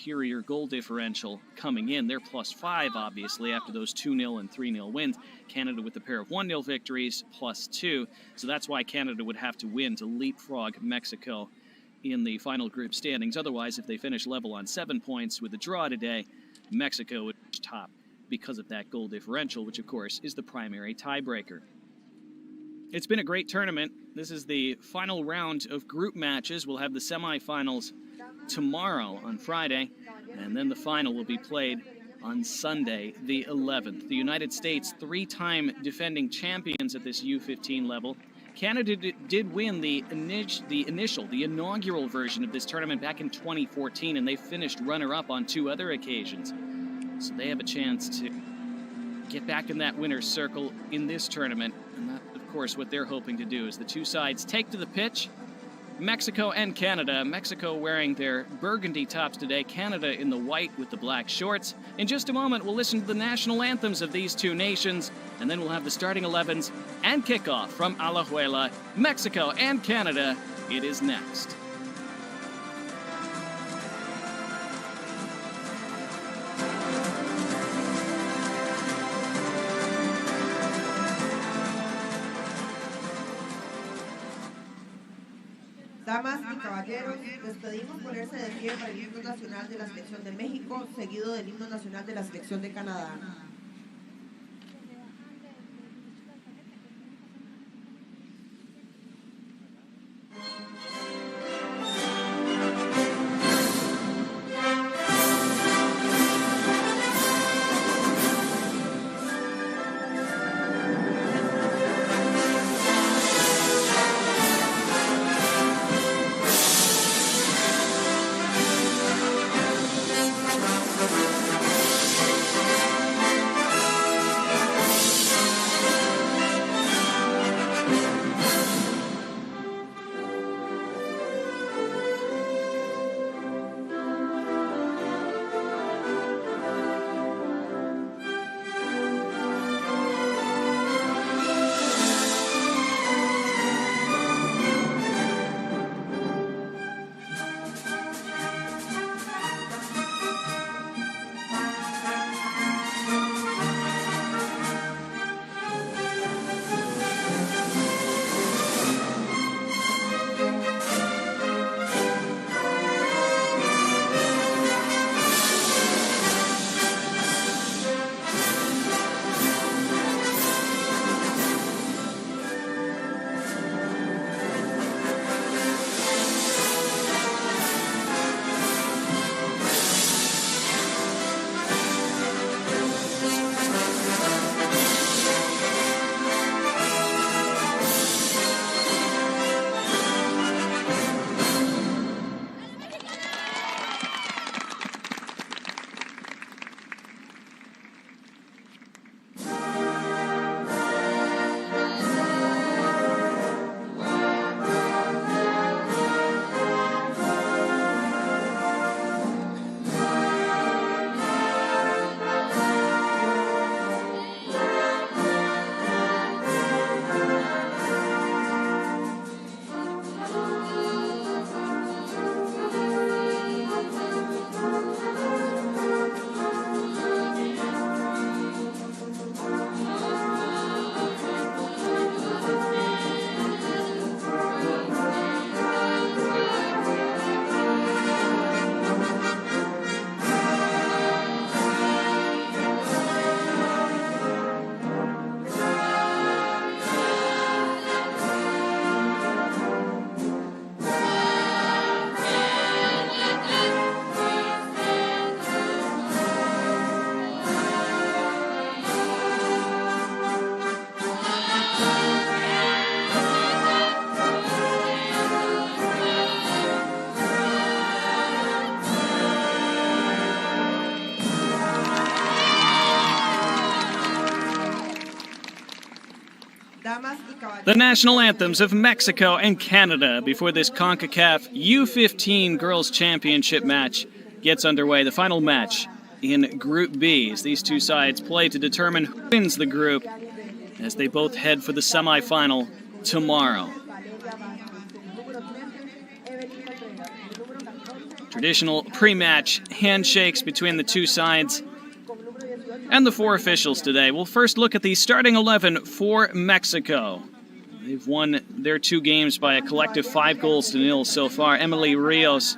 superior goal differential coming in. They're +5, obviously, after those 2-0 and 3-0 wins. Canada with a pair of 1-0 victories, +2. So that's why Canada would have to win to leapfrog Mexico in the final group standings. Otherwise, if they finish level on 7 points with a draw today, Mexico would finish top because of that goal differential, which, of course, is the primary tiebreaker. It's been a great tournament. This is the final round of group matches. We'll have the semifinals tomorrow on Friday, and then the final will be played on Sunday, the 11th. The United States, 3-time defending champions at this U15 level. Canada did win the inaugural version of this tournament back in 2014, and they finished runner-up on 2 other occasions. So they have a chance to get back in that winner's circle in this tournament, and that, of course, what they're hoping to do is the two sides take to the pitch. Mexico and Canada. Mexico wearing their burgundy tops today, Canada in the white with the black shorts. In just a moment, we'll listen to the national anthems of these two nations, and then we'll have the starting 11s and kickoff from Alajuela. Mexico and Canada, it is next. Damas y caballeros, les pedimos ponerse de pie para el himno nacional de la selección de México, seguido del himno nacional de la selección de Canadá. The national anthems of Mexico and Canada before this Concacaf U15 Girls Championship match gets underway. The final match in Group B as these two sides play to determine who wins the group as they both head for the semifinal tomorrow. Traditional pre-match handshakes between the two sides and the four officials today. We'll first look at the starting 11 for Mexico. They've won their 2 games by a collective 5-0 so far. Emily Rios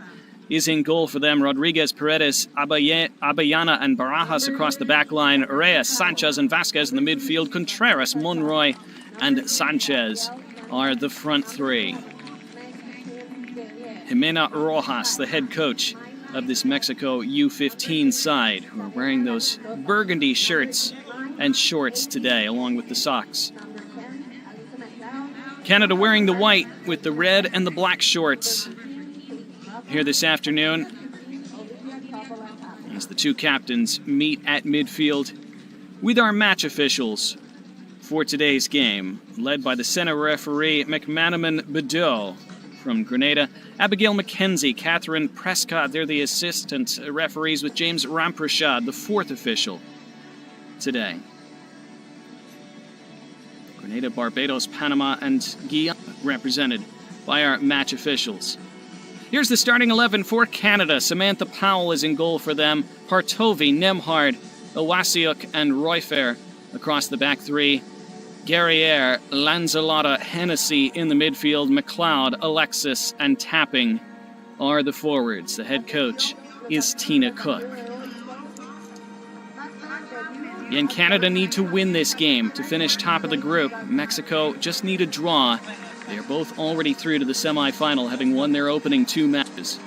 is in goal for them. Rodriguez, Paredes, Abayana, and Barajas across the back line. Reyes, Sanchez, and Vasquez in the midfield. Contreras, Monroy, and Sanchez are the front 3. Jimena Rojas, the head coach of this Mexico U15 side, who are wearing those burgundy shirts and shorts today, along with the socks. Canada wearing the white with the red and the black shorts here this afternoon, as the two captains meet at midfield with our match officials for today's game, led by the center referee McManaman Bedeau from Grenada, Abigail McKenzie, Catherine Prescott. They're the assistant referees, with James Ramprashad, the 4th official today. Grenada, Barbados, Panama, and Guyana represented by our match officials. Here's the starting 11 for Canada. Samantha Powell is in goal for them. Partovi, Nemhard, Owasiuk, and Royfair across the back 3. Guerriere, Lanzalotta, Hennessy in the midfield. McLeod, Alexis, and Tapping are the forwards. The head coach is Tina Cook. Again, Canada need to win this game to finish top of the group. Mexico just need a draw. They are both already through to the semifinal, having won their opening 2 matches.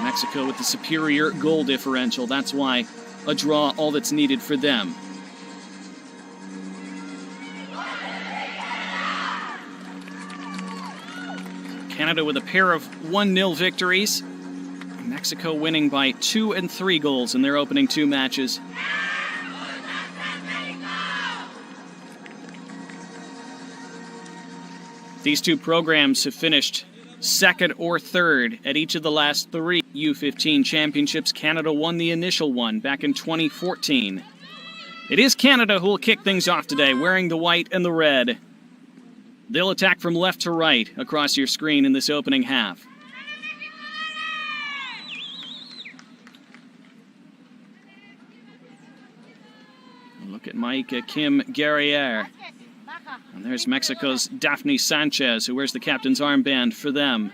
Mexico with the superior goal differential. That's why a draw all that's needed for them. Canada with a pair of 1-0 victories. Mexico winning by 2 and 3 goals in their opening 2 matches. These two programs have finished 2nd or 3rd at each of the last 3 U15 championships. Canada won the initial one back in 2014. It is Canada who will kick things off today, wearing the white and the red. They'll attack from left to right across your screen in this opening half. Look at Maika Kim Guerriere. And there's Mexico's Daphne Sanchez, who wears the captain's armband for them.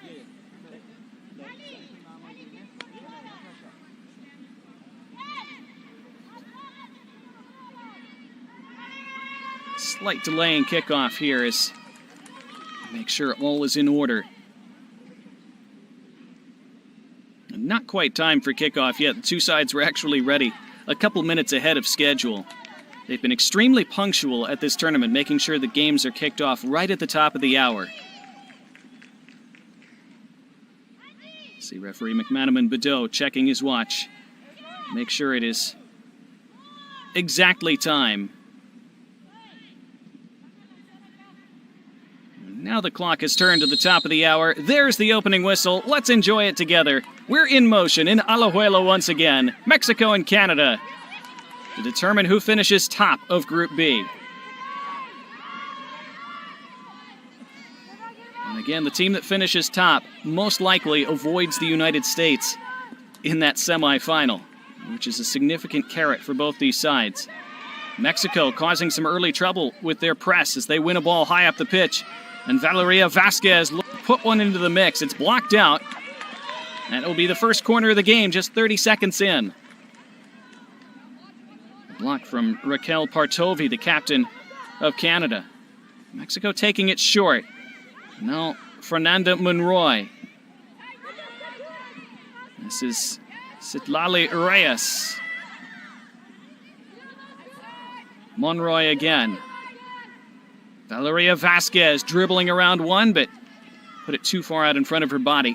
Slight delay in kickoff here as make sure all is in order. Not quite time for kickoff yet. The two sides were actually ready a couple minutes ahead of schedule. They've been extremely punctual at this tournament, making sure the games are kicked off right at the top of the hour. See referee McManaman Bedeau checking his watch. Make sure it is exactly time. Now the clock has turned to the top of the hour. There's the opening whistle. Let's enjoy it together. We're in motion in Alajuela once again. Mexico and Canada to determine who finishes top of Group B. And again, the team that finishes top most likely avoids the United States in that semifinal, which is a significant carrot for both these sides. Mexico causing some early trouble with their press as they win a ball high up the pitch. And Valeria Vasquez put one into the mix. It's blocked out. And it'll be the first corner of the game, just 30 seconds in. A block from Raquel Partovi, the captain of Canada. Mexico taking it short. Now Fernanda Monroy. This is Citlali Reyes. Monroy again. Valeria Vasquez dribbling around one, but put it too far out in front of her body.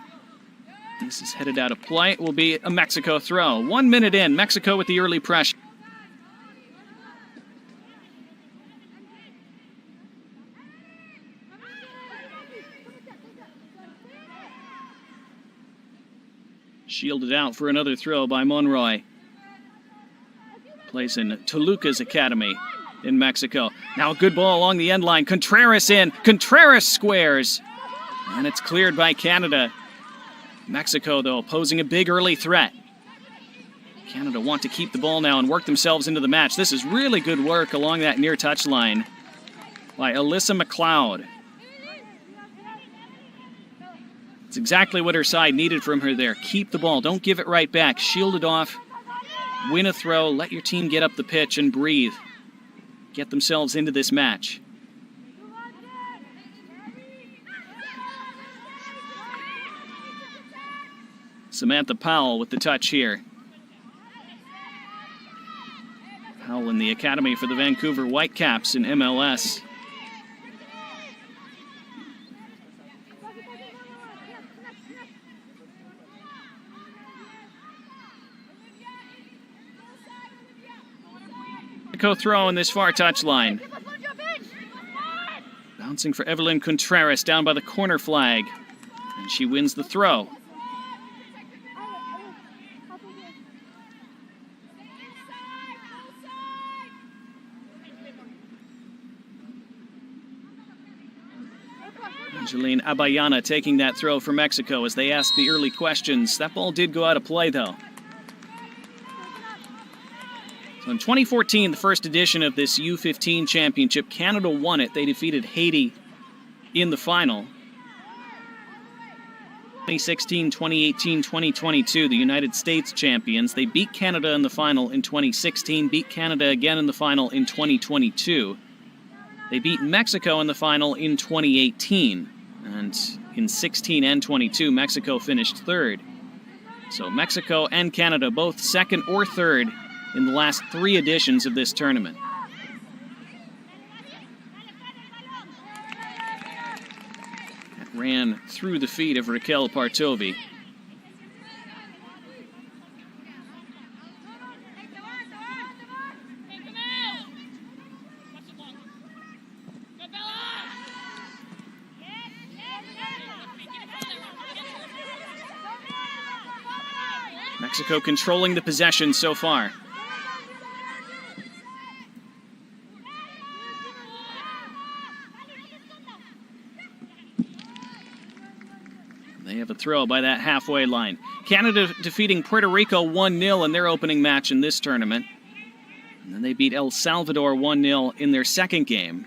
This is headed out of play. It will be a Mexico throw. 1 minute in, Mexico with the early pressure. Shielded out for another throw by Monroy. Plays in Toluca's academy in Mexico. Now a good ball along the end line. Contreras in. Contreras squares. And it's cleared by Canada. Mexico, though, posing a big early threat. Canada want to keep the ball now and work themselves into the match. This is really good work along that near touch line by Alyssa McLeod. It's exactly what her side needed from her there. Keep the ball. Don't give it right back. Shield it off. Win a throw. Let your team get up the pitch and breathe. Get themselves into this match. Samantha Powell with the touch here. Powell in the academy for the Vancouver Whitecaps in MLS. Mexico throw in this far touch line. Bouncing for Evelyn Contreras down by the corner flag. And she wins the throw. Angeline Abayana taking that throw for Mexico as they asked the early questions. That ball did go out of play, though. So in 2014, the first edition of this U15 championship, Canada won it. They defeated Haiti in the final. 2016, 2018, 2022, the United States champions. They beat Canada in the final in 2016, beat Canada again in the final in 2022. They beat Mexico in the final in 2018. And in 16 and 22, Mexico finished third. So Mexico and Canada both second or third in the last 3 editions of this tournament. That ran through the feet of Raquel Partovi. Mexico controlling the possession so far. They have a throw by that halfway line. Canada defeating Puerto Rico 1-0 in their opening match in this tournament. And then they beat El Salvador 1-0 in their second game.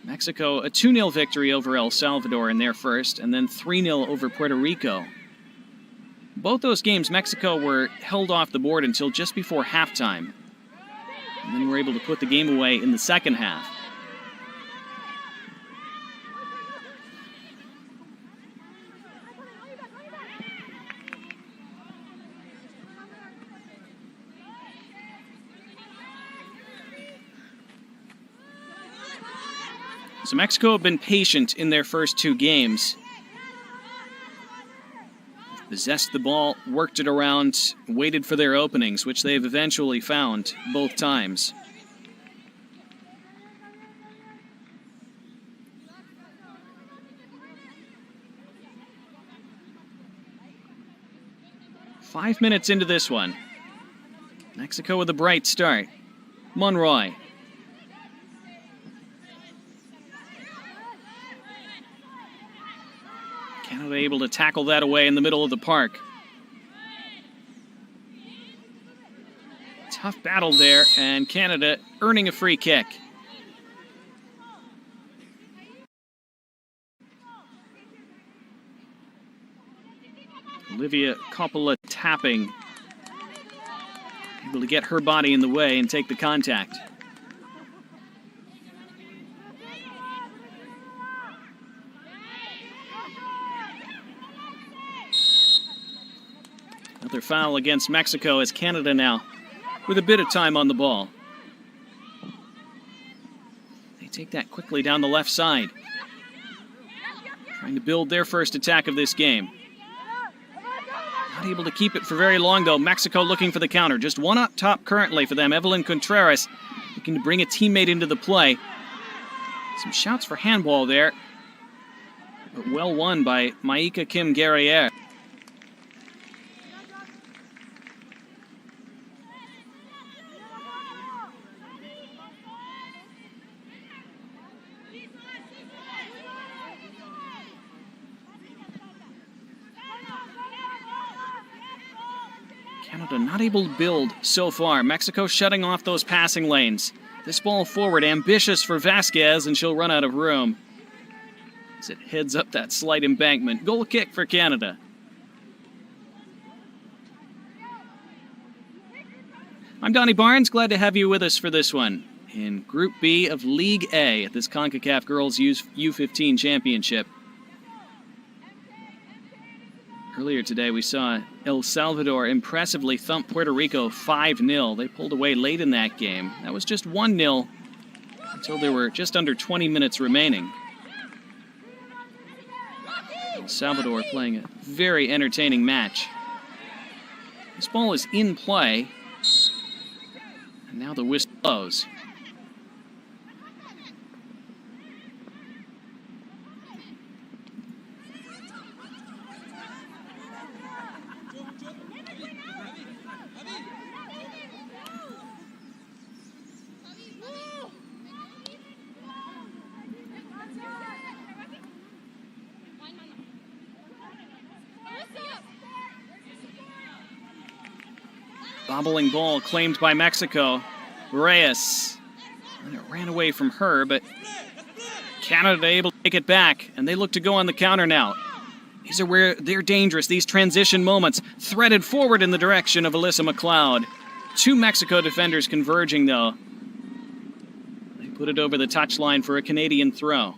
Mexico a 2-0 victory over El Salvador in their first, and then 3-0 over Puerto Rico. Both those games, Mexico were held off the board until just before halftime. And then were able to put the game away in the second half. So Mexico have been patient in their first 2 games. Possessed the ball, worked it around, waited for their openings, which they've eventually found both times. Five minutes into this one. Mexico with a bright start. Monroy. Canada able to tackle that away in the middle of the park. Tough battle there, and Canada earning a free kick. Olivia Coppola tapping. Able to get her body in the way and take the contact. Another foul against Mexico as Canada now with a bit of time on the ball. They take that quickly down the left side. Trying to build their first attack of this game. Not able to keep it for very long, though. Mexico looking for the counter. Just one up top currently for them. Evelyn Contreras looking to bring a teammate into the play. Some shouts for handball there. But well won by Maika Kim Guerriere. Canada not able to build so far. Mexico shutting off those passing lanes. This ball forward, ambitious for Vasquez, and she'll run out of room as it heads up that slight embankment. Goal kick for Canada. I'm Donnie Barnes, glad to have you with us for this one in Group B of League A at this Concacaf Girls U15 Championship. Earlier today, we saw El Salvador impressively thump Puerto Rico 5-0. They pulled away late in that game. That was just 1-0 until there were just under 20 minutes remaining. El Salvador playing a very entertaining match. This ball is in play, and now the whistle blows. Bobbling ball claimed by Mexico. Reyes. And it ran away from her, but Canada able to take it back, and they look to go on the counter now. These are where they're dangerous, these transition moments. Threaded forward in the direction of Alyssa McLeod. Two Mexico defenders converging, though. They put it over the touchline for a Canadian throw.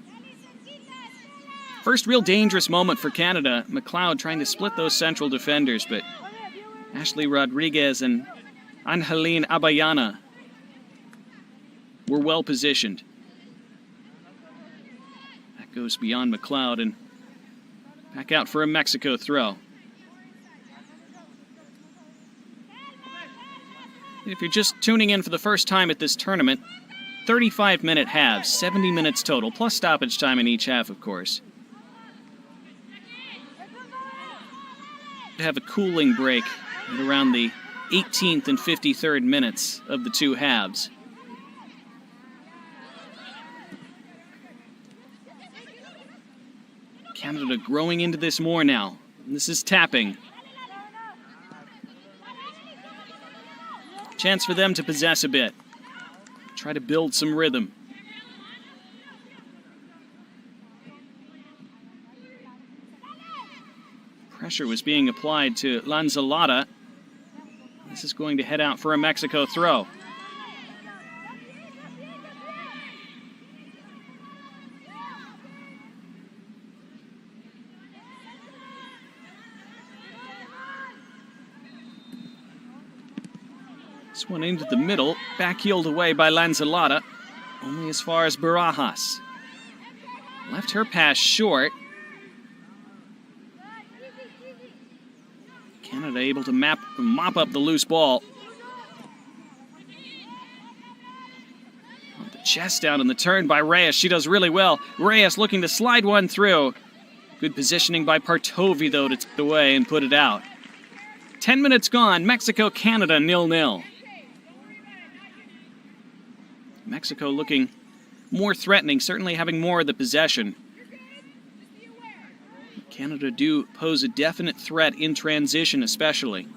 First real dangerous moment for Canada. McLeod trying to split those central defenders, but Ashley Rodriguez and Angeline Abayana were well positioned. That goes beyond McLeod and back out for a Mexico throw. If you're just tuning in for the first time at this tournament, 35-minute halves, 70 minutes total, plus stoppage time in each half, of course. Have a cooling break at around the 18th and 53rd minutes of the two halves. Canada growing into this more now. This is tapping. Chance for them to possess a bit. Try to build some rhythm. Pressure was being applied to Lanzalata. This is going to head out for a Mexico throw. This one into the middle, back-heeled away by Lanzalata, only as far as Barajas. Left her pass short. Canada able to mop up the loose ball. The chest down in the turn by Reyes. She does really well. Reyes looking to slide one through. Good positioning by Partovi, though, to take it away and put it out. 10 minutes gone. Mexico, Canada, 0-0. Mexico looking more threatening, certainly having more of the possession. Canada do pose a definite threat in transition, especially.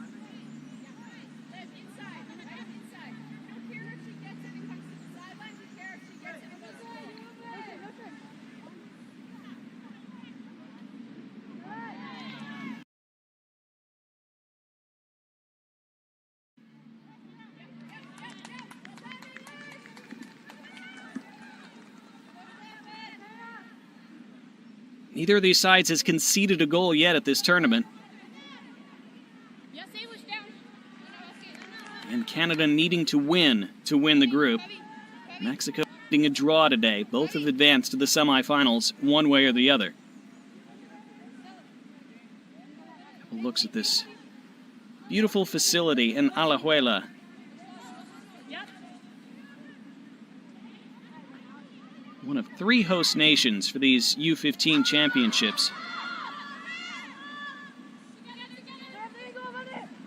Neither of these sides has conceded a goal yet at this tournament. And Canada needing to win the group. Mexico needing a draw today. Both have advanced to the semifinals one way or the other. Couple looks at this beautiful facility in Alajuela. One of 3 host nations for these U15 championships.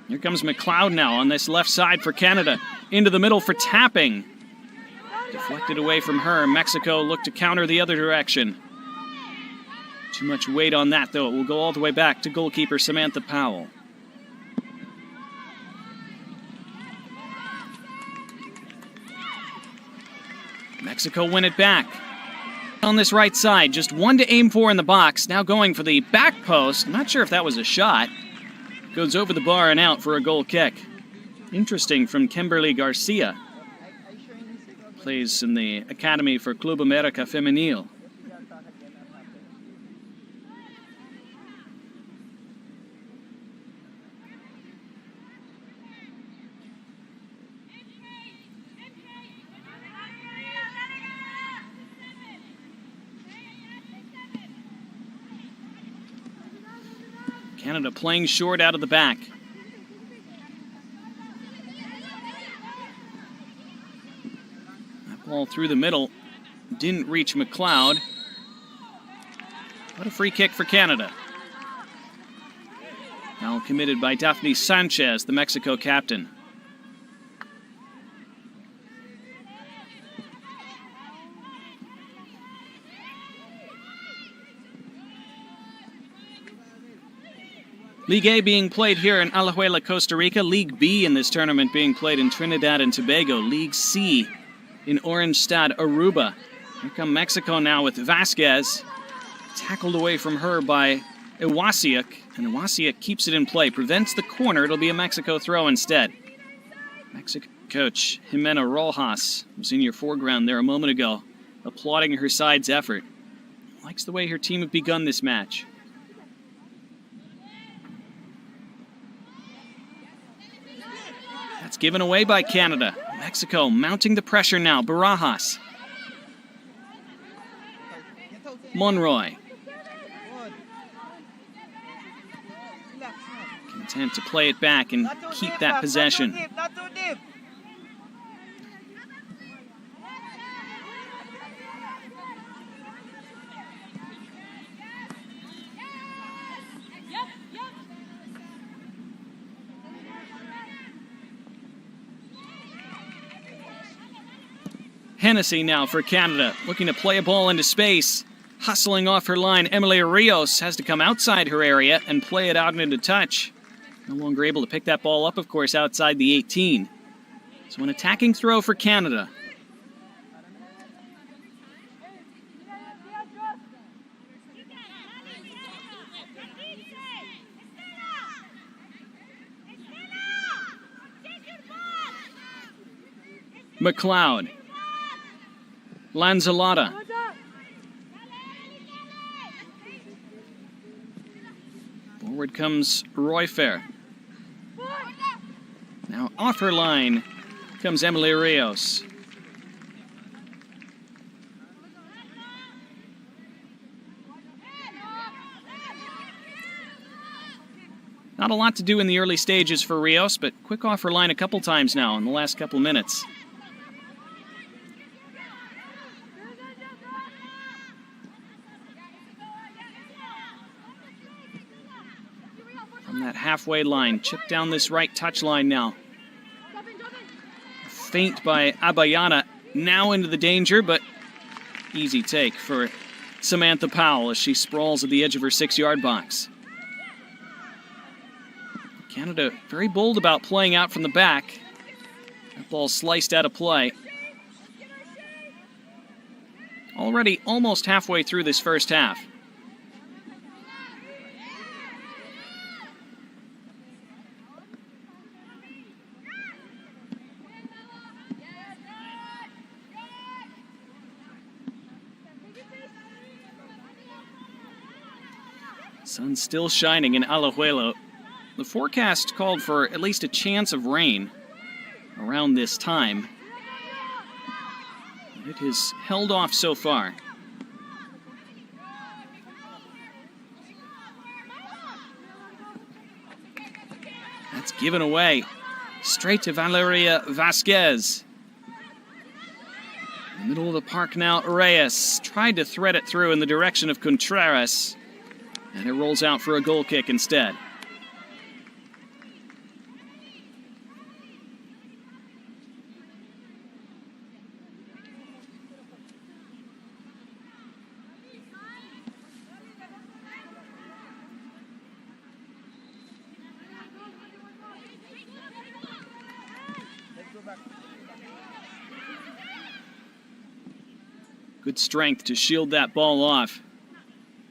Here comes McLeod now on this left side for Canada. Into the middle for tapping. Deflected away from her. Mexico looked to counter the other direction. Too much weight on that, though. It will go all the way back to goalkeeper Samantha Powell. Mexico win it back. On this right side, just one to aim for in the box. Now going for the back post. I'm not sure if that was a shot. Goes over the bar and out for a goal kick. Interesting from Kimberly Garcia. Plays in the academy for Club America Femenil. Canada playing short out of the back. That ball through the middle didn't reach McLeod. What a free kick for Canada. Now committed by Daphne Sanchez, the Mexico captain. League A being played here in Alajuela, Costa Rica. League B in this tournament being played in Trinidad and Tobago. League C in Oranjestad, Aruba. Here come Mexico now with Vasquez. Tackled away from her by Iwasiuk. And Iwasiuk keeps it in play. Prevents the corner. It'll be a Mexico throw instead. Mexico coach Jimena Rojas was in your foreground there a moment ago, applauding her side's effort. Likes the way her team have begun this match. That's given away by Canada. Mexico mounting the pressure now. Barajas. Monroy. Content to play it back and keep that possession. Hennessy now for Canada, looking to play a ball into space. Hustling off her line, Emily Rios has to come outside her area and play it out into touch. No longer able to pick that ball up, of course, outside the 18. So an attacking throw for Canada. McLeod. Lanzalota. Forward comes Royfair. Now off her line comes Emily Rios. Not a lot to do in the early stages for Rios, but quick off her line a couple times now in the last couple minutes. That halfway line, chip down this right touch line now. Feint by Abayana, now into the danger, but easy take for Samantha Powell as she sprawls at the edge of her 6-yard box. Canada very bold about playing out from the back. That ball sliced out of play. Already almost halfway through this first half. Sun still shining in Alajuela. The forecast called for at least a chance of rain around this time. It has held off so far. That's given away. Straight to Valeria Vasquez. In the middle of the park now, Reyes tried to thread it through in the direction of Contreras. And it rolls out for a goal kick instead. Good strength to shield that ball off.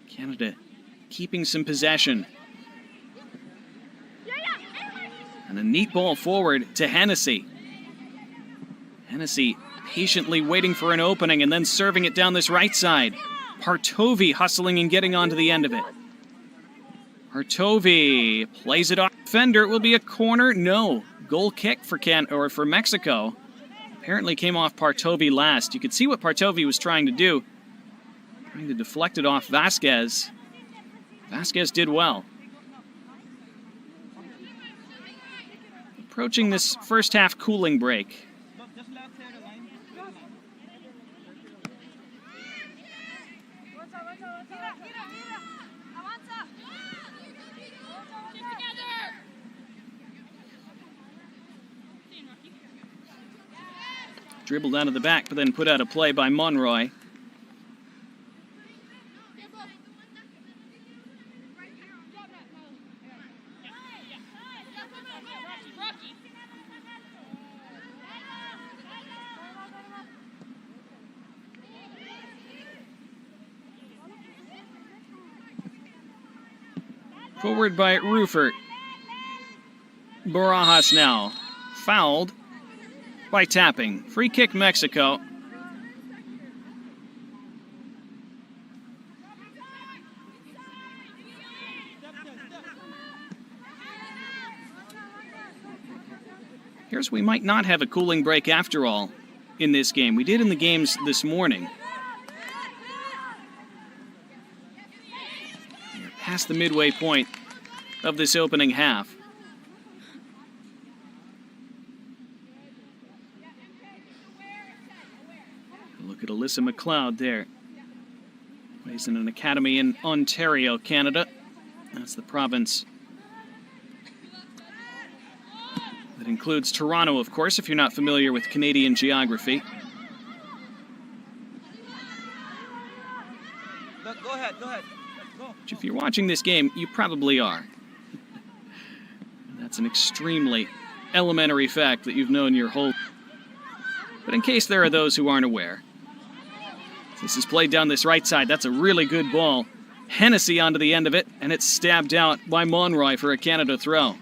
Canada keeping some possession. And a neat ball forward to Hennessy. Hennessy patiently waiting for an opening and then serving it down this right side. Partovi hustling and getting onto the end of it. Partovi plays it off defender. It will be a corner. No. Goal kick for Mexico. Apparently came off Partovi last. You could see what Partovi was trying to do. Trying to deflect it off Vasquez. Vasquez did well. Approaching this first half cooling break. Dribbled out of the back, but then put out a play by Monroy. Forward by Rufert. Barajas now. Fouled by tapping. Free kick Mexico. Here's we might not have a cooling break after all in this game. We did in the games this morning. We're past the midway point of this opening half. Look at Alyssa McLeod there. Plays in an academy in Ontario, Canada. That's the province that includes Toronto, of course, if you're not familiar with Canadian geography. Go ahead. Go. Which if you're watching this game, you probably are. That's an extremely elementary fact that you've known your whole... But in case there are those who aren't aware, this is played down this right side. That's a really good ball. Hennessy onto the end of it, and it's stabbed out by Monroy for a Canada throw.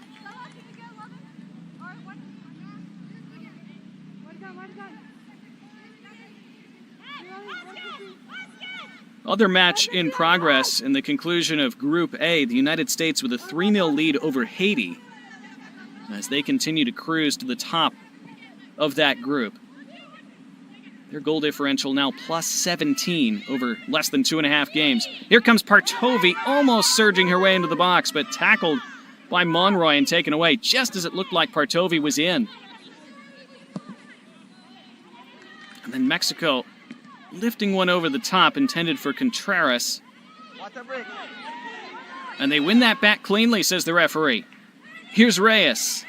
Other match in progress in the conclusion of Group A, the United States with a 3-0 lead over Haiti as they continue to cruise to the top of that group. Their goal differential now plus 17 over less than 2.5 games. Here comes Partovi, almost surging her way into the box, but tackled by Monroy and taken away just as it looked like Partovi was in. And then Mexico lifting one over the top, intended for Contreras. And they win that back cleanly, says the referee. Here's Reyes.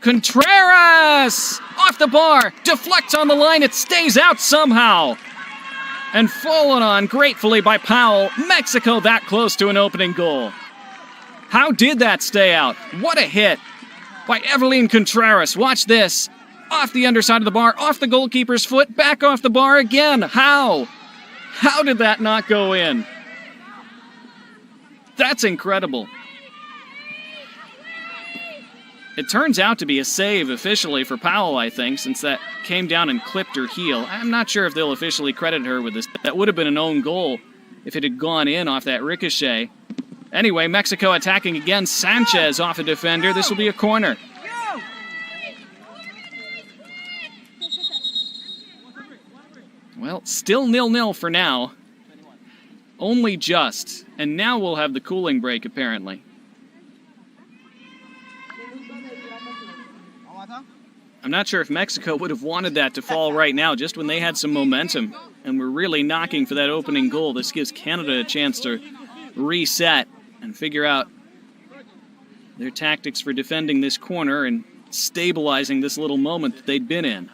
Contreras! Off the bar, deflects on the line, it stays out somehow. And fallen on gratefully by Powell. Mexico that close to an opening goal. How did that stay out? What a hit by Evelyn Contreras. Watch this. Off the underside of the bar, off the goalkeeper's foot, back off the bar again. How? How did that not go in? That's incredible. It turns out to be a save officially for Powell, I think, since that came down and clipped her heel. I'm not sure if they'll officially credit her with this. That would have been an own goal if it had gone in off that ricochet. Anyway, Mexico attacking again. Sanchez off a defender. This will be a corner. Well, still 0-0 for now. Only just. And now we'll have the cooling break, apparently. I'm not sure if Mexico would have wanted that to fall right now, just when they had some momentum and were really knocking for that opening goal. This gives Canada a chance to reset and figure out their tactics for defending this corner and stabilizing this little moment that they'd been in.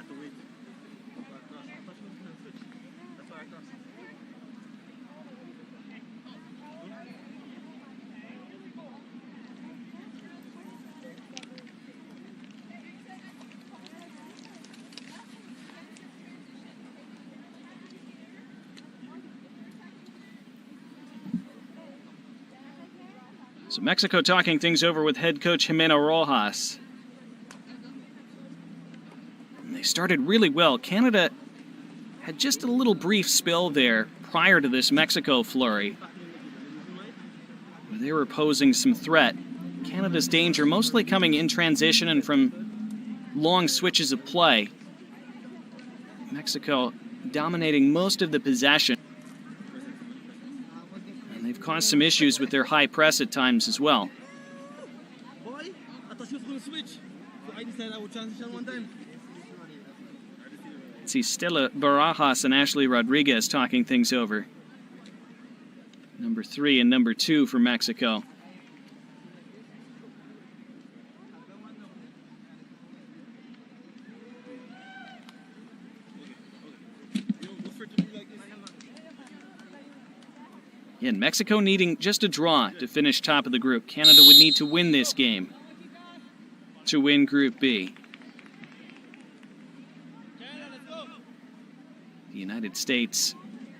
So Mexico talking things over with head coach Jimena Rojas. And they started really well. Canada had just a little brief spell there prior to this Mexico flurry, where they were posing some threat. Canada's danger mostly coming in transition and from long switches of play. Mexico dominating most of the possession. And they've caused some issues with their high press at times as well. Let's see Stella Barajas and Ashley Rodriguez talking things over. Number 3 and number 2 for Mexico. And Mexico needing just a draw to finish top of the group. Canada would need to win this game to win Group B. The United States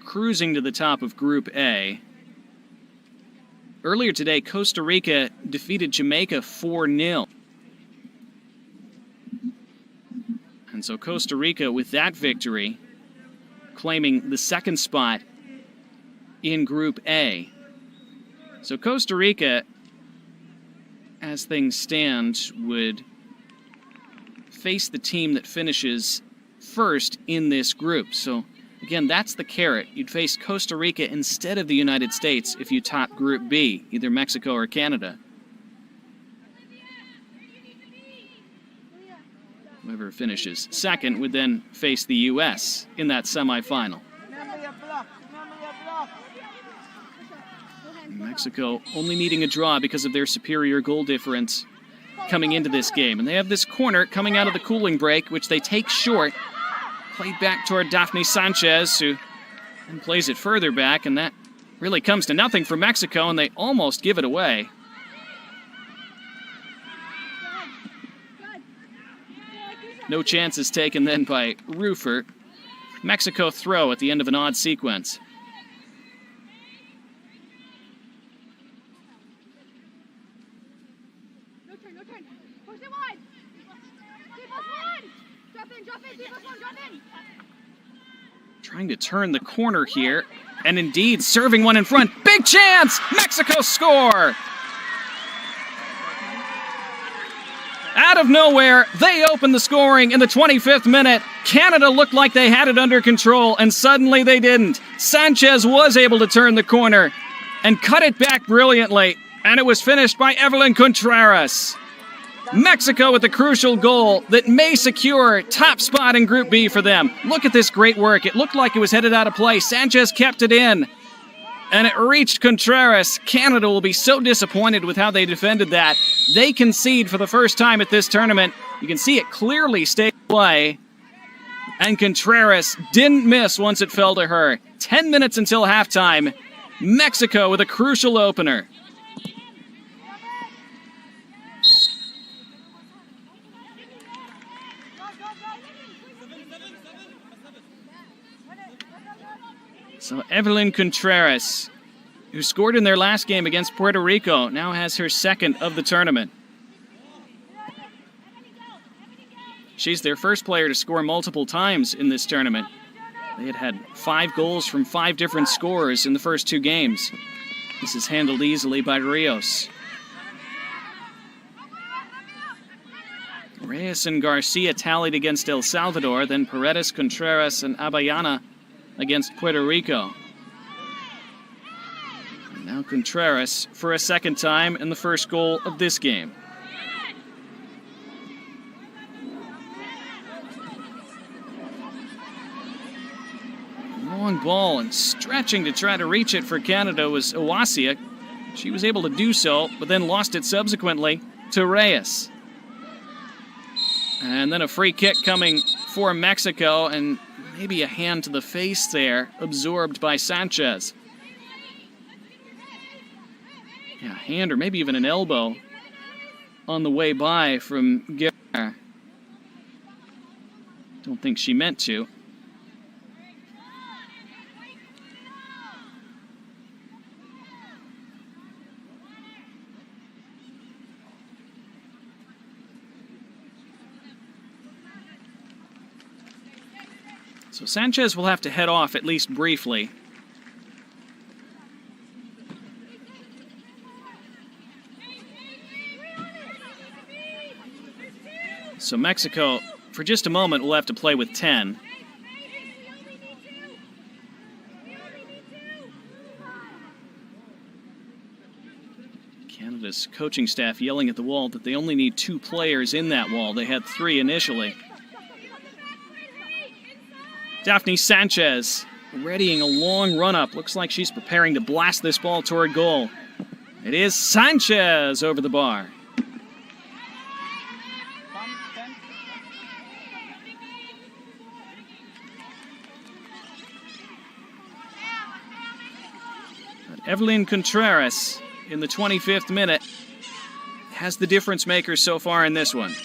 cruising to the top of Group A. Earlier today, Costa Rica defeated Jamaica 4-0. And so Costa Rica, with that victory, claiming the second spot in Group A. So Costa Rica, as things stand, would face the team that finishes first in this group. So again, that's the carrot. You'd face Costa Rica instead of the United States if you top Group B, either Mexico or Canada. Whoever finishes second would then face the U.S. in that semifinal. Mexico only needing a draw because of their superior goal difference coming into this game. And they have this corner coming out of the cooling break, which they take short. Played back toward Daphne Sanchez, who then plays it further back, and that really comes to nothing for Mexico, and they almost give it away. No chances taken then by Rufer. Mexico throw at the end of an odd sequence. Trying to turn the corner here, and indeed serving one in front. Big chance! Mexico score! Out of nowhere, they open the scoring in the 25th minute. Canada looked like they had it under control, and suddenly they didn't. Sanchez was able to turn the corner and cut it back brilliantly, and it was finished by Evelyn Contreras. Mexico with a crucial goal that may secure top spot in Group B for them. Look at this great work. It looked like it was headed out of play. Sanchez kept it in, and it reached Contreras. Canada will be so disappointed with how they defended that. They concede for the first time at this tournament. You can see it clearly stay in play, and Contreras didn't miss once it fell to her. 10 minutes until halftime. Mexico with a crucial opener. So Evelyn Contreras, who scored in their last game against Puerto Rico, now has her second of the tournament. She's their first player to score multiple times in this tournament. They had 5 goals from 5 different scorers in the first 2 games. This is handled easily by Rios. Reyes and Garcia tallied against El Salvador, then Paredes, Contreras, and Abayana against Puerto Rico. And now Contreras for a second time in the first goal of this game. Long ball, and stretching to try to reach it for Canada was Iwasia. She was able to do so, but then lost it subsequently to Reyes. And then a free kick coming for Mexico, and maybe a hand to the face there, absorbed by Sanchez. Yeah, a hand or maybe even an elbow on the way by from Guerra. Don't think she meant to. So Sanchez will have to head off at least briefly. So Mexico, for just a moment, will have to play with 10. Canada's coaching staff yelling at the wall that they only need 2 players in that wall. They had 3 initially. Daphne Sanchez readying a long run-up. Looks like she's preparing to blast this ball toward goal. It is Sanchez over the bar. But Evelyn Contreras in the 25th minute has the difference maker so far in this one.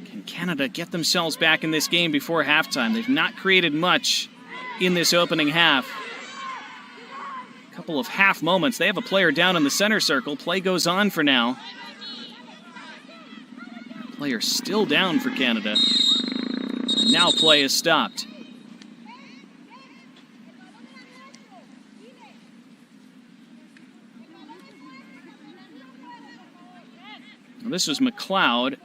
Can Canada get themselves back in this game before halftime? They've not created much in this opening half. A couple of half moments. They have a player down in the center circle. Play goes on for now. Player still down for Canada. Now play is stopped. Now this was McLeod.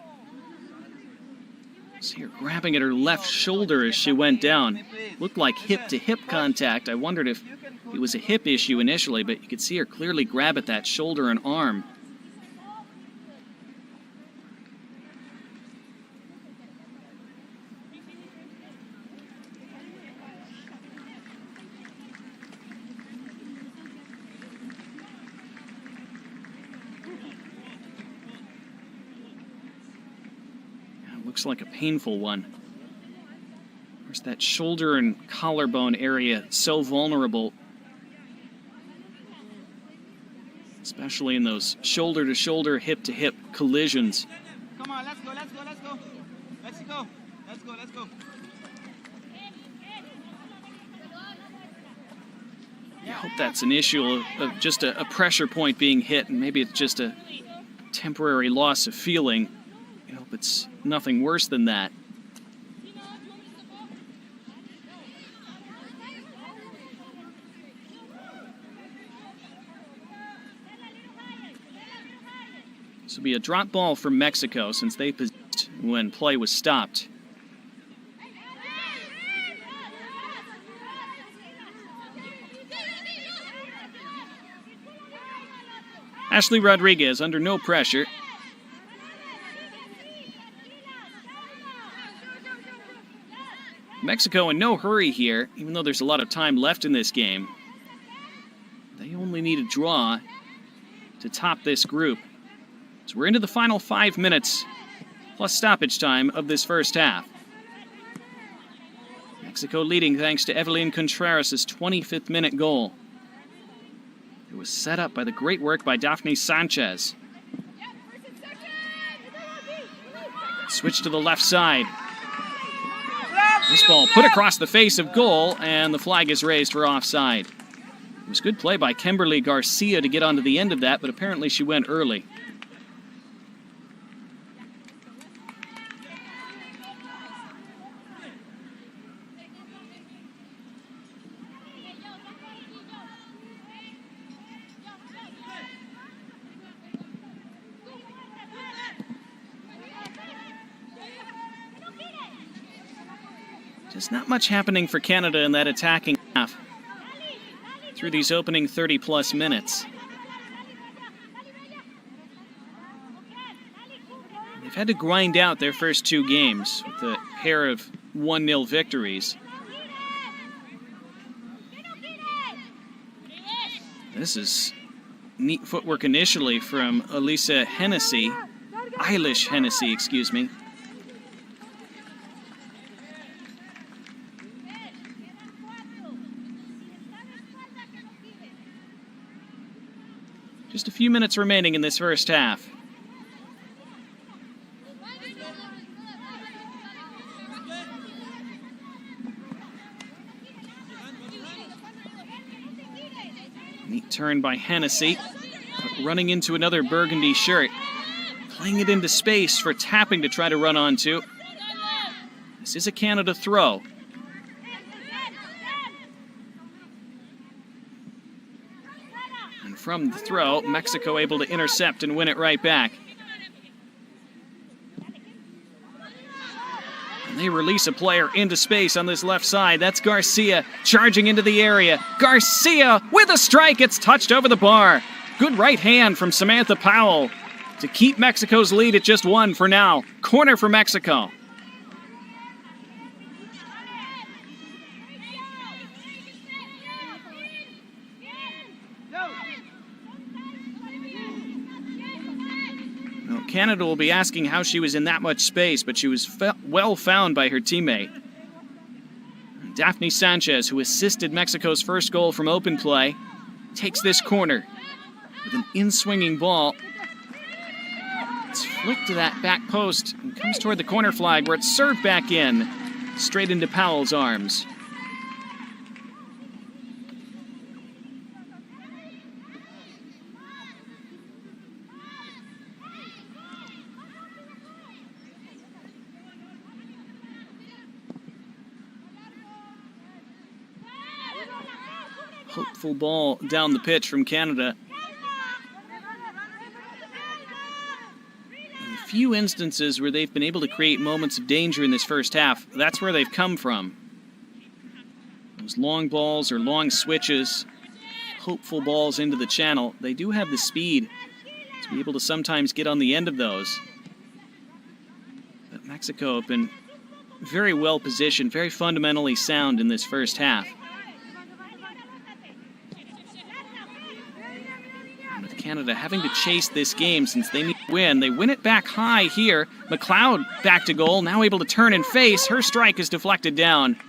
See her grabbing at her left shoulder as she went down. Looked like hip-to-hip contact. I wondered if it was a hip issue initially, but you could see her clearly grab at that shoulder and arm. Looks like a painful one. There's that shoulder and collarbone area so vulnerable, especially in those shoulder-to-shoulder, hip-to-hip collisions. Come on, let's go, let's go, let's go. Mexico, let's go, let's go. I hope that's an issue of just a pressure point being hit, and maybe it's just a temporary loss of feeling. I hope it's nothing worse than that. This will be a drop ball for Mexico since they possessed when play was stopped. Ashley Rodriguez under no pressure. Mexico in no hurry here, even though there's a lot of time left in this game. They only need a draw to top this group. So we're into the final 5 minutes plus stoppage time of this first half. Mexico leading thanks to Evelyn Contreras' 25th minute goal. It was set up by the great work by Daphne Sanchez. Switch to the left side. This ball put across the face of goal, and the flag is raised for offside. It was good play by Kimberly Garcia to get onto the end of that, but apparently she went early. Just not much happening for Canada in that attacking half through these opening 30-plus minutes. They've had to grind out their first 2 games with a pair of 1-0 victories. This is neat footwork initially from Eilish Hennessy, excuse me. Just a few minutes remaining in this first half. Neat turn by Hennessy. running into another burgundy shirt. Playing it into space for tapping to try to run onto. This is a Canada throw. And from the throw, Mexico able to intercept and win it right back. And they release a player into space on this left side. That's Garcia charging into the area. Garcia with a strike. It's touched over the bar. Good right hand from Samantha Powell to keep Mexico's lead at just 1 for now. Corner for Mexico. Now, Canada will be asking how she was in that much space, but she was well found by her teammate. Daphne Sanchez, who assisted Mexico's first goal from open play, takes this corner with an in-swinging ball. It's flicked to that back post and comes toward the corner flag where it's served back in, straight into Powell's arms. Hopeful ball down the pitch from Canada. A few instances where they've been able to create moments of danger in this first half, that's where they've come from. Those long balls or long switches, hopeful balls into the channel. They do have the speed to be able to sometimes get on the end of those. But Mexico have been very well positioned, very fundamentally sound in this first half. Canada having to chase this game since they need to win. They win it back high here. McLeod back to goal, now able to turn and face. Her strike is deflected down. For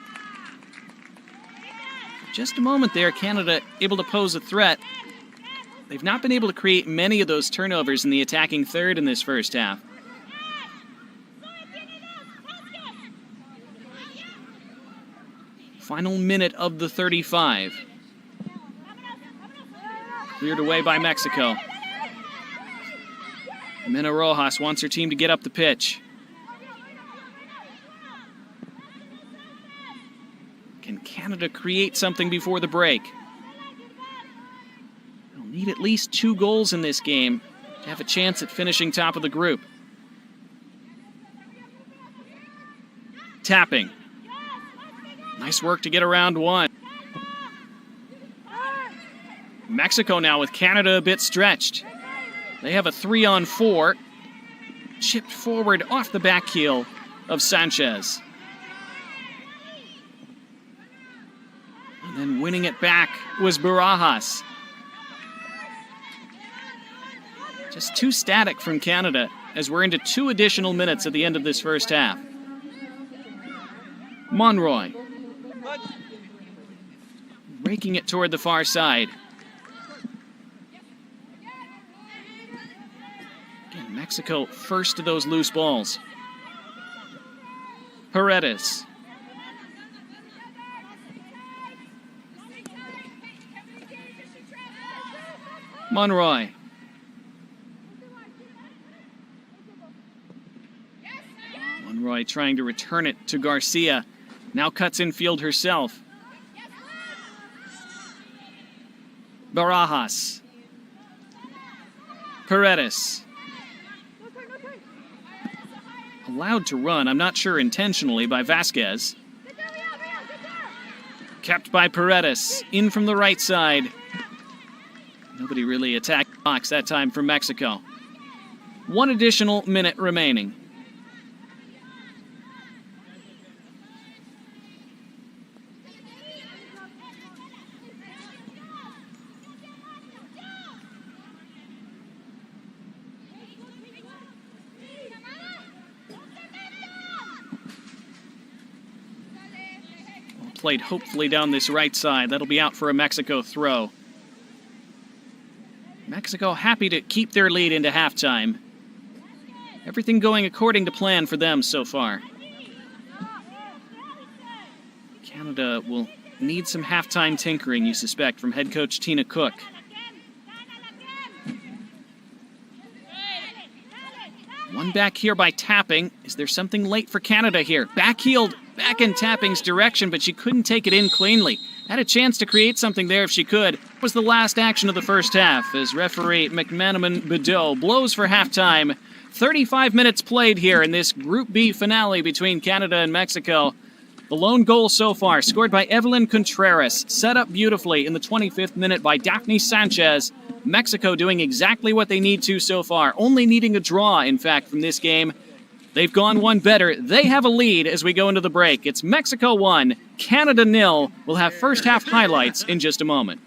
just a moment there, Canada able to pose a threat. They've not been able to create many of those turnovers in the attacking third in this first half. Final minute of the 35. Cleared away by Mexico. Mena Rojas wants her team to get up the pitch. Can Canada create something before the break? They'll need at least 2 goals in this game to have a chance at finishing top of the group. Tapping. Nice work to get around one. Mexico now with Canada a bit stretched. They have a 3-on-4. Chipped forward off the back heel of Sanchez. And then winning it back was Barajas. Just too static from Canada as we're into 2 additional minutes at the end of this first half. Monroy. Raking it toward the far side. Mexico first to those loose balls. Paredes. Monroy. Monroy trying to return it to Garcia. Now cuts in field herself. Barajas. Paredes. Allowed to run, I'm not sure intentionally, by Vasquez. Kept by Paredes, in from the right side. Nobody really attacked the box that time from Mexico. 1 additional minute remaining. Played hopefully down this right side. That'll be out for a Mexico throw. Mexico happy to keep their lead into halftime. Everything going according to plan for them so far. Canada will need some halftime tinkering, you suspect, from head coach Tina Cook. Won back here by tapping. Is there something late for Canada here? Backheeled back in tapping's direction, but she couldn't take it in cleanly. Had a chance to create something there if she could. Was the last action of the first half as referee McManaman Bedeau blows for halftime. 35 minutes played here in this Group B finale between Canada and Mexico. The lone goal so far, scored by Evelyn Contreras, set up beautifully in the 25th minute by Daphne Sanchez. Mexico doing exactly what they need to so far, only needing a draw, in fact, from this game. They've gone one better. They have a lead as we go into the break. It's Mexico 1, Canada 0. We'll have first half highlights in just a moment.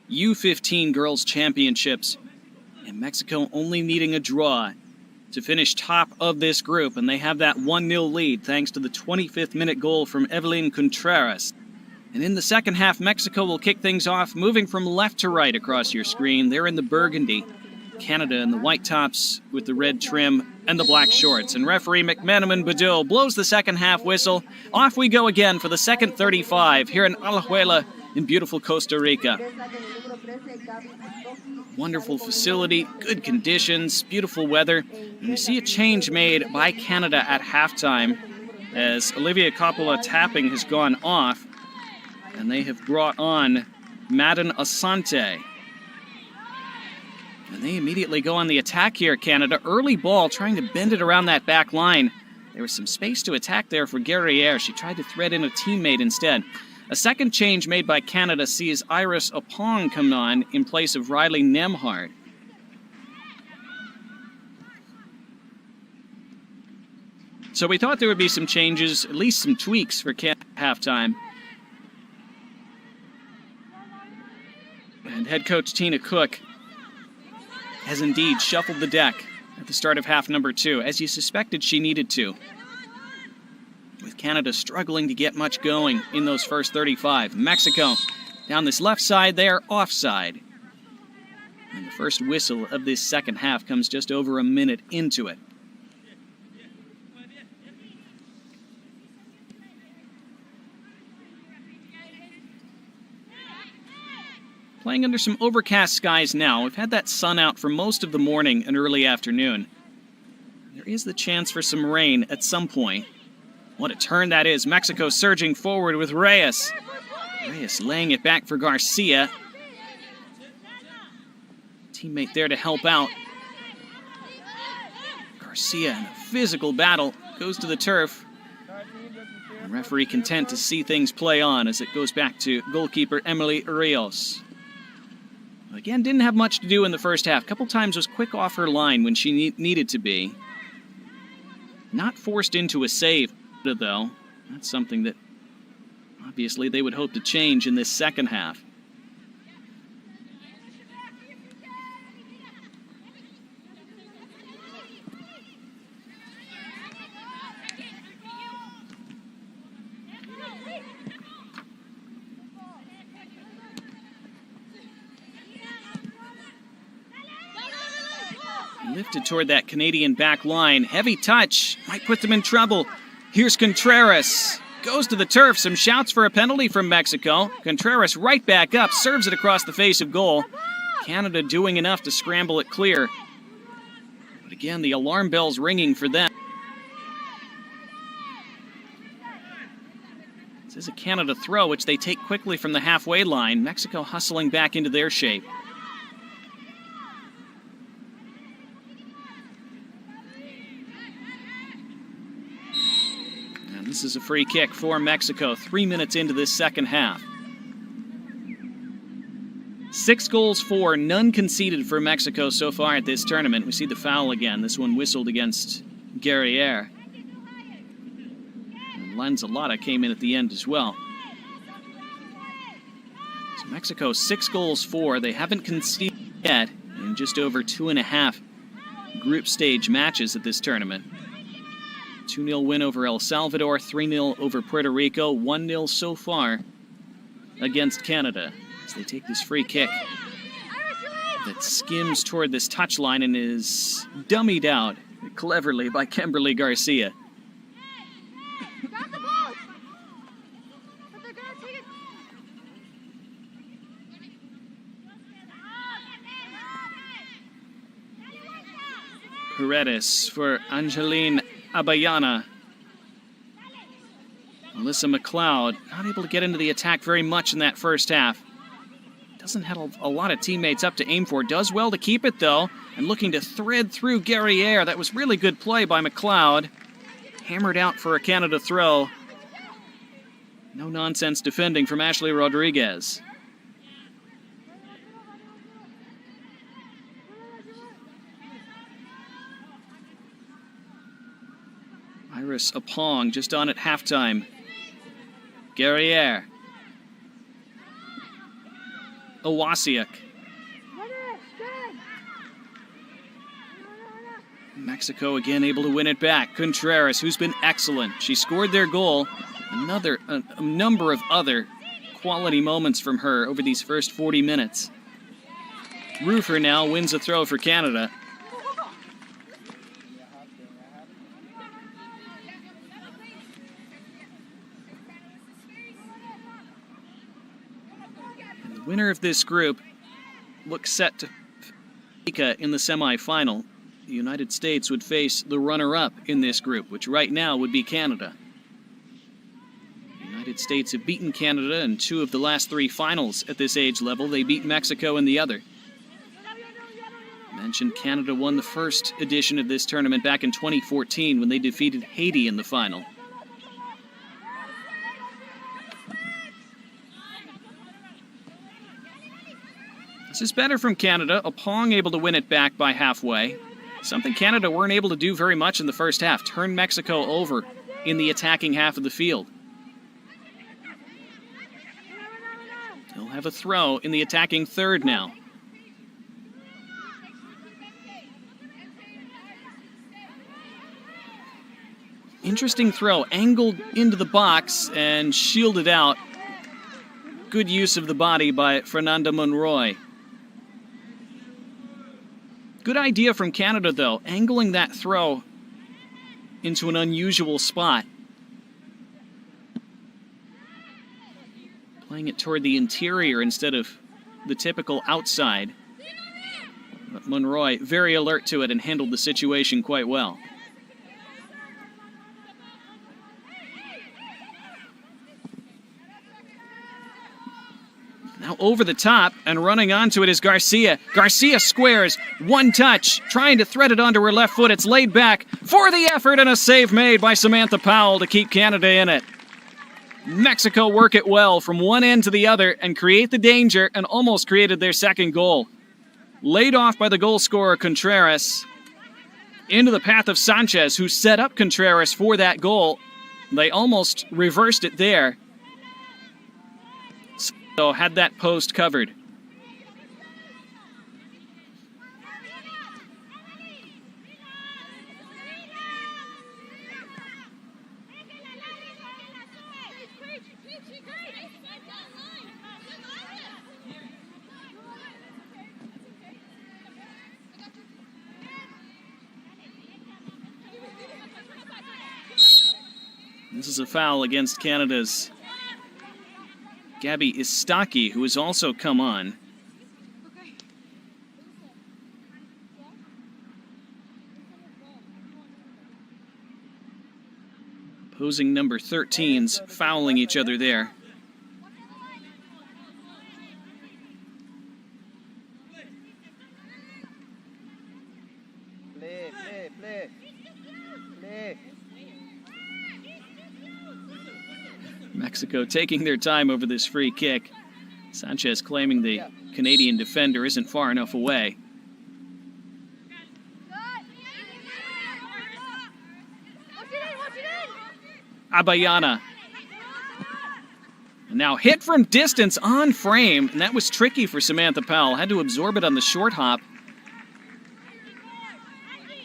U15 Girls Championships. And Mexico only needing a draw to finish top of this group. And they have that 1-0 lead thanks to the 25th minute goal from Evelyn Contreras. And in the second half, Mexico will kick things off, moving from left to right across your screen. They're in the burgundy. Canada in the white tops with the red trim and the black shorts. And referee McManaman Badil blows the second half whistle. Off we go again for the second 35 here in Alajuela in beautiful Costa Rica. Wonderful facility, good conditions, beautiful weather. And we see a change made by Canada at halftime as Olivia Coppola tapping has gone off. And they have brought on Madden Asante. And they immediately go on the attack here, Canada. Early ball, trying to bend it around that back line. There was some space to attack there for Guerriere. She tried to thread in a teammate instead. A second change made by Canada sees Iris Opong come on in place of Riley Nemhard. So we thought there would be some changes, at least some tweaks for halftime. And head coach Tina Cook has indeed shuffled the deck at the start of half number 2, as you suspected she needed to. With Canada struggling to get much going in those first 35. Mexico down this left side there, offside. And the first whistle of this second half comes just over a minute into it. Playing under some overcast skies now. We've had that sun out for most of the morning and early afternoon. There is the chance for some rain at some point. What a turn that is. Mexico surging forward with Reyes. Reyes laying it back for Garcia. Teammate there to help out. Garcia in a physical battle goes to the turf. And referee content to see things play on as it goes back to goalkeeper Emily Rios. Again, didn't have much to do in the first half. A couple times was quick off her line when she needed to be. Not forced into a save, though. That's something that obviously they would hope to change in this second half. Lifted toward that Canadian back line. Heavy touch. Might put them in trouble. Here's Contreras. Goes to the turf. Some shouts for a penalty from Mexico. Contreras right back up. Serves it across the face of goal. Canada doing enough to scramble it clear. But again, the alarm bell's ringing for them. This is a Canada throw, which they take quickly from the halfway line. Mexico hustling back into their shape. This is a free kick for Mexico, 3 minutes into this second half. 6 goals for, none conceded for Mexico so far at this tournament. We see the foul again. This one whistled against Guerriere. And Lanzalata came in at the end as well. So Mexico, 6 goals for. They haven't conceded yet in just over 2.5 group stage matches at this tournament. 2-0 win over El Salvador, 3-0 over Puerto Rico, 1-0 so far against Canada as they take this free kick that skims toward this touchline and is dummied out cleverly by Kimberly Garcia. Paredes for Angeline Abayana. Melissa McLeod not able to get into the attack very much in that first half. Doesn't have a lot of teammates up to aim for. Does well to keep it, though, and looking to thread through Guerriere. That was really good play by McLeod. Hammered out for a Canada throw. No-nonsense defending from Ashley Rodriguez. Iris Opong just on at halftime. Guerriere. Owasiuk. Mexico again able to win it back. Contreras, who's been excellent. She scored their goal. A number of other quality moments from her over these first 40 minutes. Roofer now wins a throw for Canada. And the winner of this group looks set to in the semifinal. The United States would face the runner-up in this group, which right now would be Canada. The United States have beaten Canada in 2 of the last 3 finals at this age level. They beat Mexico in the other. I mentioned Canada won the first edition of this tournament back in 2014 when they defeated Haiti in the final. This is better from Canada. Opong able to win it back by halfway. Something Canada weren't able to do very much in the first half. Turn Mexico over in the attacking half of the field. They'll have a throw in the attacking third now. Interesting throw. Angled into the box and shielded out. Good use of the body by Fernanda Monroy. Good idea from Canada, though, angling that throw into an unusual spot. Playing it toward the interior instead of the typical outside. But Monroy, very alert to it and handled the situation quite well. Now over the top, and running onto it is Garcia. Garcia squares, one touch, trying to thread it onto her left foot. It's laid back for the effort, and a save made by Samantha Powell to keep Canada in it. Mexico work it well from one end to the other and create the danger, and almost created their second goal. Laid off by the goal scorer Contreras into the path of Sanchez, who set up Contreras for that goal. They almost reversed it there. So had that post covered. This is a foul against Canada's Gabby Istaki, who has also come on. Opposing number 13s fouling each other there. Mexico taking their time over this free kick. Sanchez claiming the Canadian defender isn't far enough away. Abayana. Now hit from distance on frame, and that was tricky for Samantha Powell. Had to absorb it on the short hop.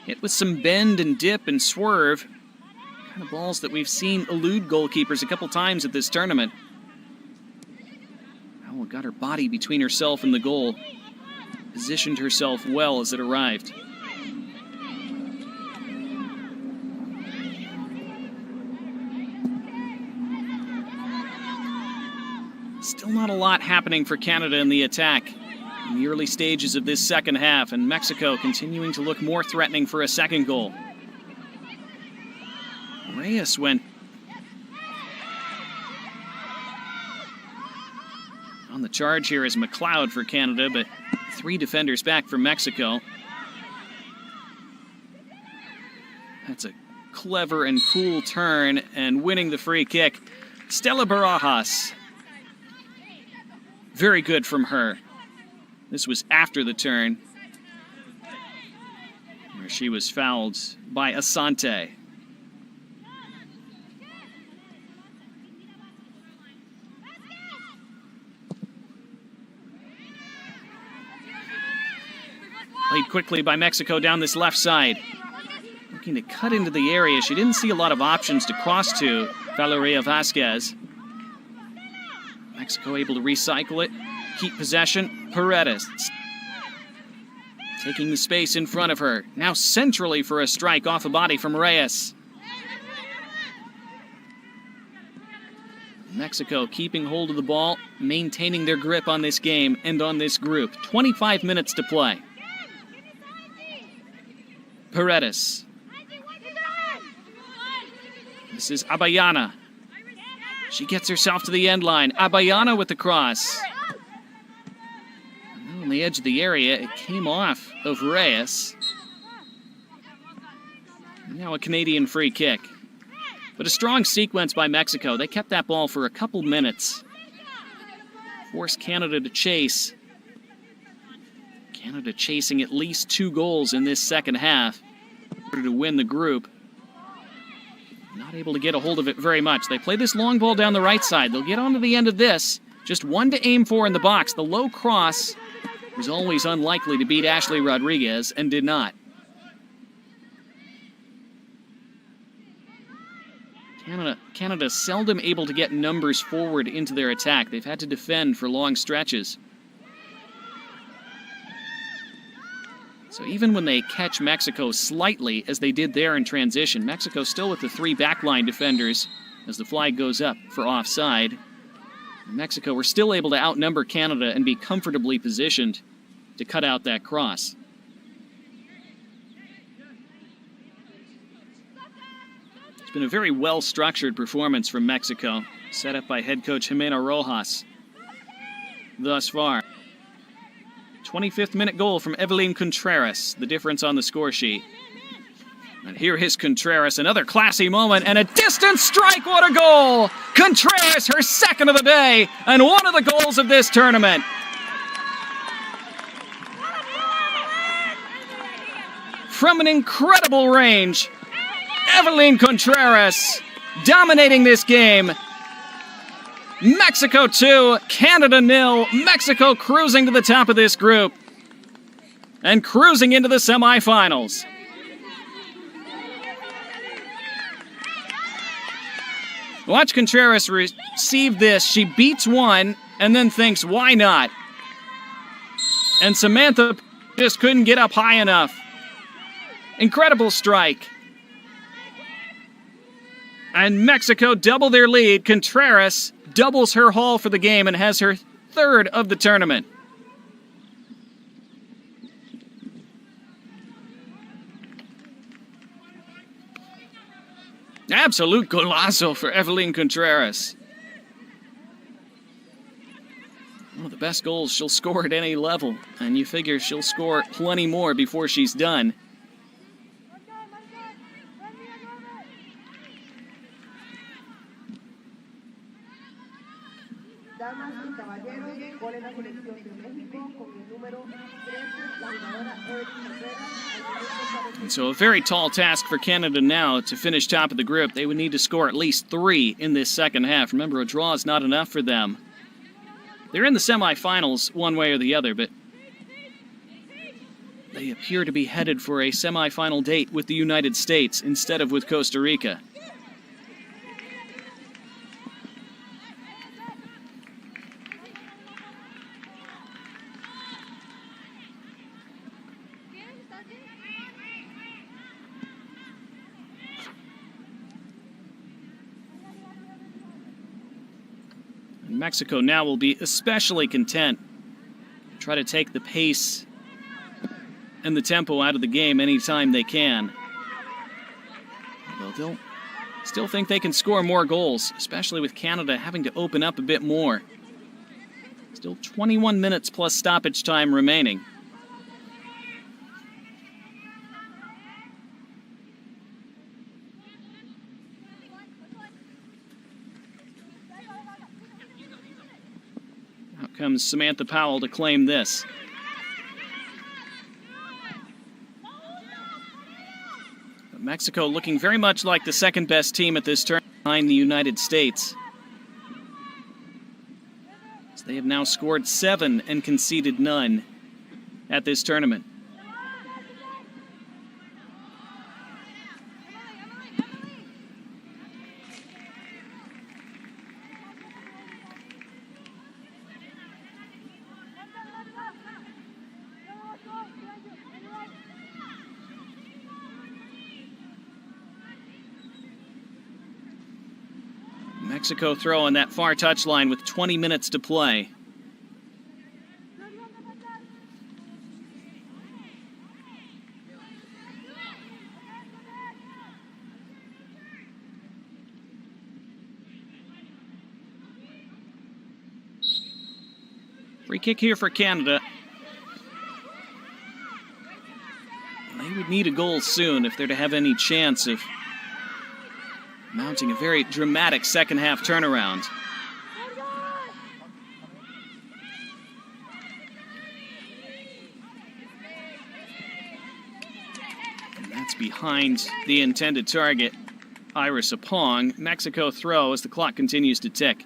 Hit with some bend and dip and swerve. Kind of balls that we've seen elude goalkeepers a couple times at this tournament. Powell got her body between herself and the goal. Positioned herself well as it arrived. Still not a lot happening for Canada in the attack in the early stages of this second half, and Mexico continuing to look more threatening for a second goal. Reyes went on the charge here as McLeod for Canada, but 3 defenders back for Mexico. That's a clever and cool turn, and winning the free kick, Stella Barajas. Very good from her. This was after the turn, where she was fouled by Asante. Played quickly by Mexico down this left side. Looking to cut into the area. She didn't see a lot of options to cross to Valeria Vasquez. Mexico able to recycle it, keep possession. Paredes taking the space in front of her. Now centrally for a strike off a body from Reyes. Mexico keeping hold of the ball, maintaining their grip on this game and on this group. 25 minutes to play. Paredes. This is Abayana. She gets herself to the end line. Abayana with the cross. On the edge of the area, it came off of Reyes. Now a Canadian free kick. But a strong sequence by Mexico. They kept that ball for a couple minutes. Forced Canada to chase. Canada chasing at least 2 goals in this second half to win the group. Not able to get a hold of it very much. They play this long ball down the right side. They'll get onto the end of this. Just one to aim for in the box. The low cross was always unlikely to beat Ashley Rodriguez and did not. Canada seldom able to get numbers forward into their attack. They've had to defend for long stretches. So even when they catch Mexico slightly, as they did there in transition, Mexico still with the 3 backline defenders as the flag goes up for offside. Mexico were still able to outnumber Canada and be comfortably positioned to cut out that cross. It's been a very well-structured performance from Mexico, set up by head coach Jimena Rojas thus far. 25th minute goal from Evelyn Contreras, the difference on the score sheet. And here is Contreras, another classy moment, and a distance strike, what a goal! Contreras, her second of the day, and one of the goals of this tournament. From an incredible range, Evelyn Contreras dominating this game. Mexico 2, Canada 0. Mexico cruising to the top of this group and cruising into the semifinals. Watch Contreras receive this. She beats one and then thinks, why not? And Samantha just couldn't get up high enough. Incredible strike. And Mexico double their lead. Contreras doubles her haul for the game and has her 3rd of the tournament. Absolute golazo for Evelyn Contreras. One of the best goals she'll score at any level, and you figure she'll score plenty more before she's done. Damas y caballeros, gol en la selección de México con el número 13, la jugadora Evelyn. And so a very tall task for Canada now to finish top of the group. They would need to score at least 3 in this second half. Remember, a draw is not enough for them. They're in the semifinals one way or the other, but they appear to be headed for a semifinal date with the United States instead of with Costa Rica. Mexico now will be especially content to try to take the pace and the tempo out of the game anytime they can. Although they'll still think they can score more goals, especially with Canada having to open up a bit more. Still 21 minutes plus stoppage time remaining. Comes Samantha Powell to claim this. But Mexico looking very much like the second best team at this turn behind the United States. So they have now scored 7 and conceded none at this tournament. Mexico throw on that far touchline with 20 minutes to play. Free kick here for Canada. They would need a goal soon if they're to have any chance of mounting a very dramatic second half turnaround. And that's behind the intended target, Iris Apong. Mexico throw as the clock continues to tick.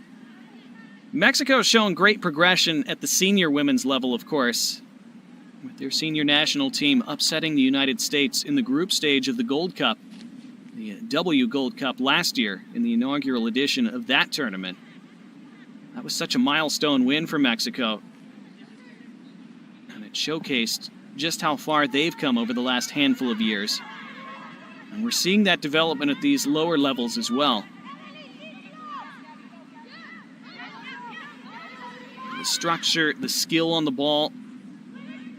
Mexico has shown great progression at the senior women's level, of course, with their senior national team upsetting the United States in the group stage of the Gold Cup, the W Gold Cup last year in the inaugural edition of that tournament. That was such a milestone win for Mexico, and it showcased just how far they've come over the last handful of years. And we're seeing that development at these lower levels as well. The structure, the skill on the ball,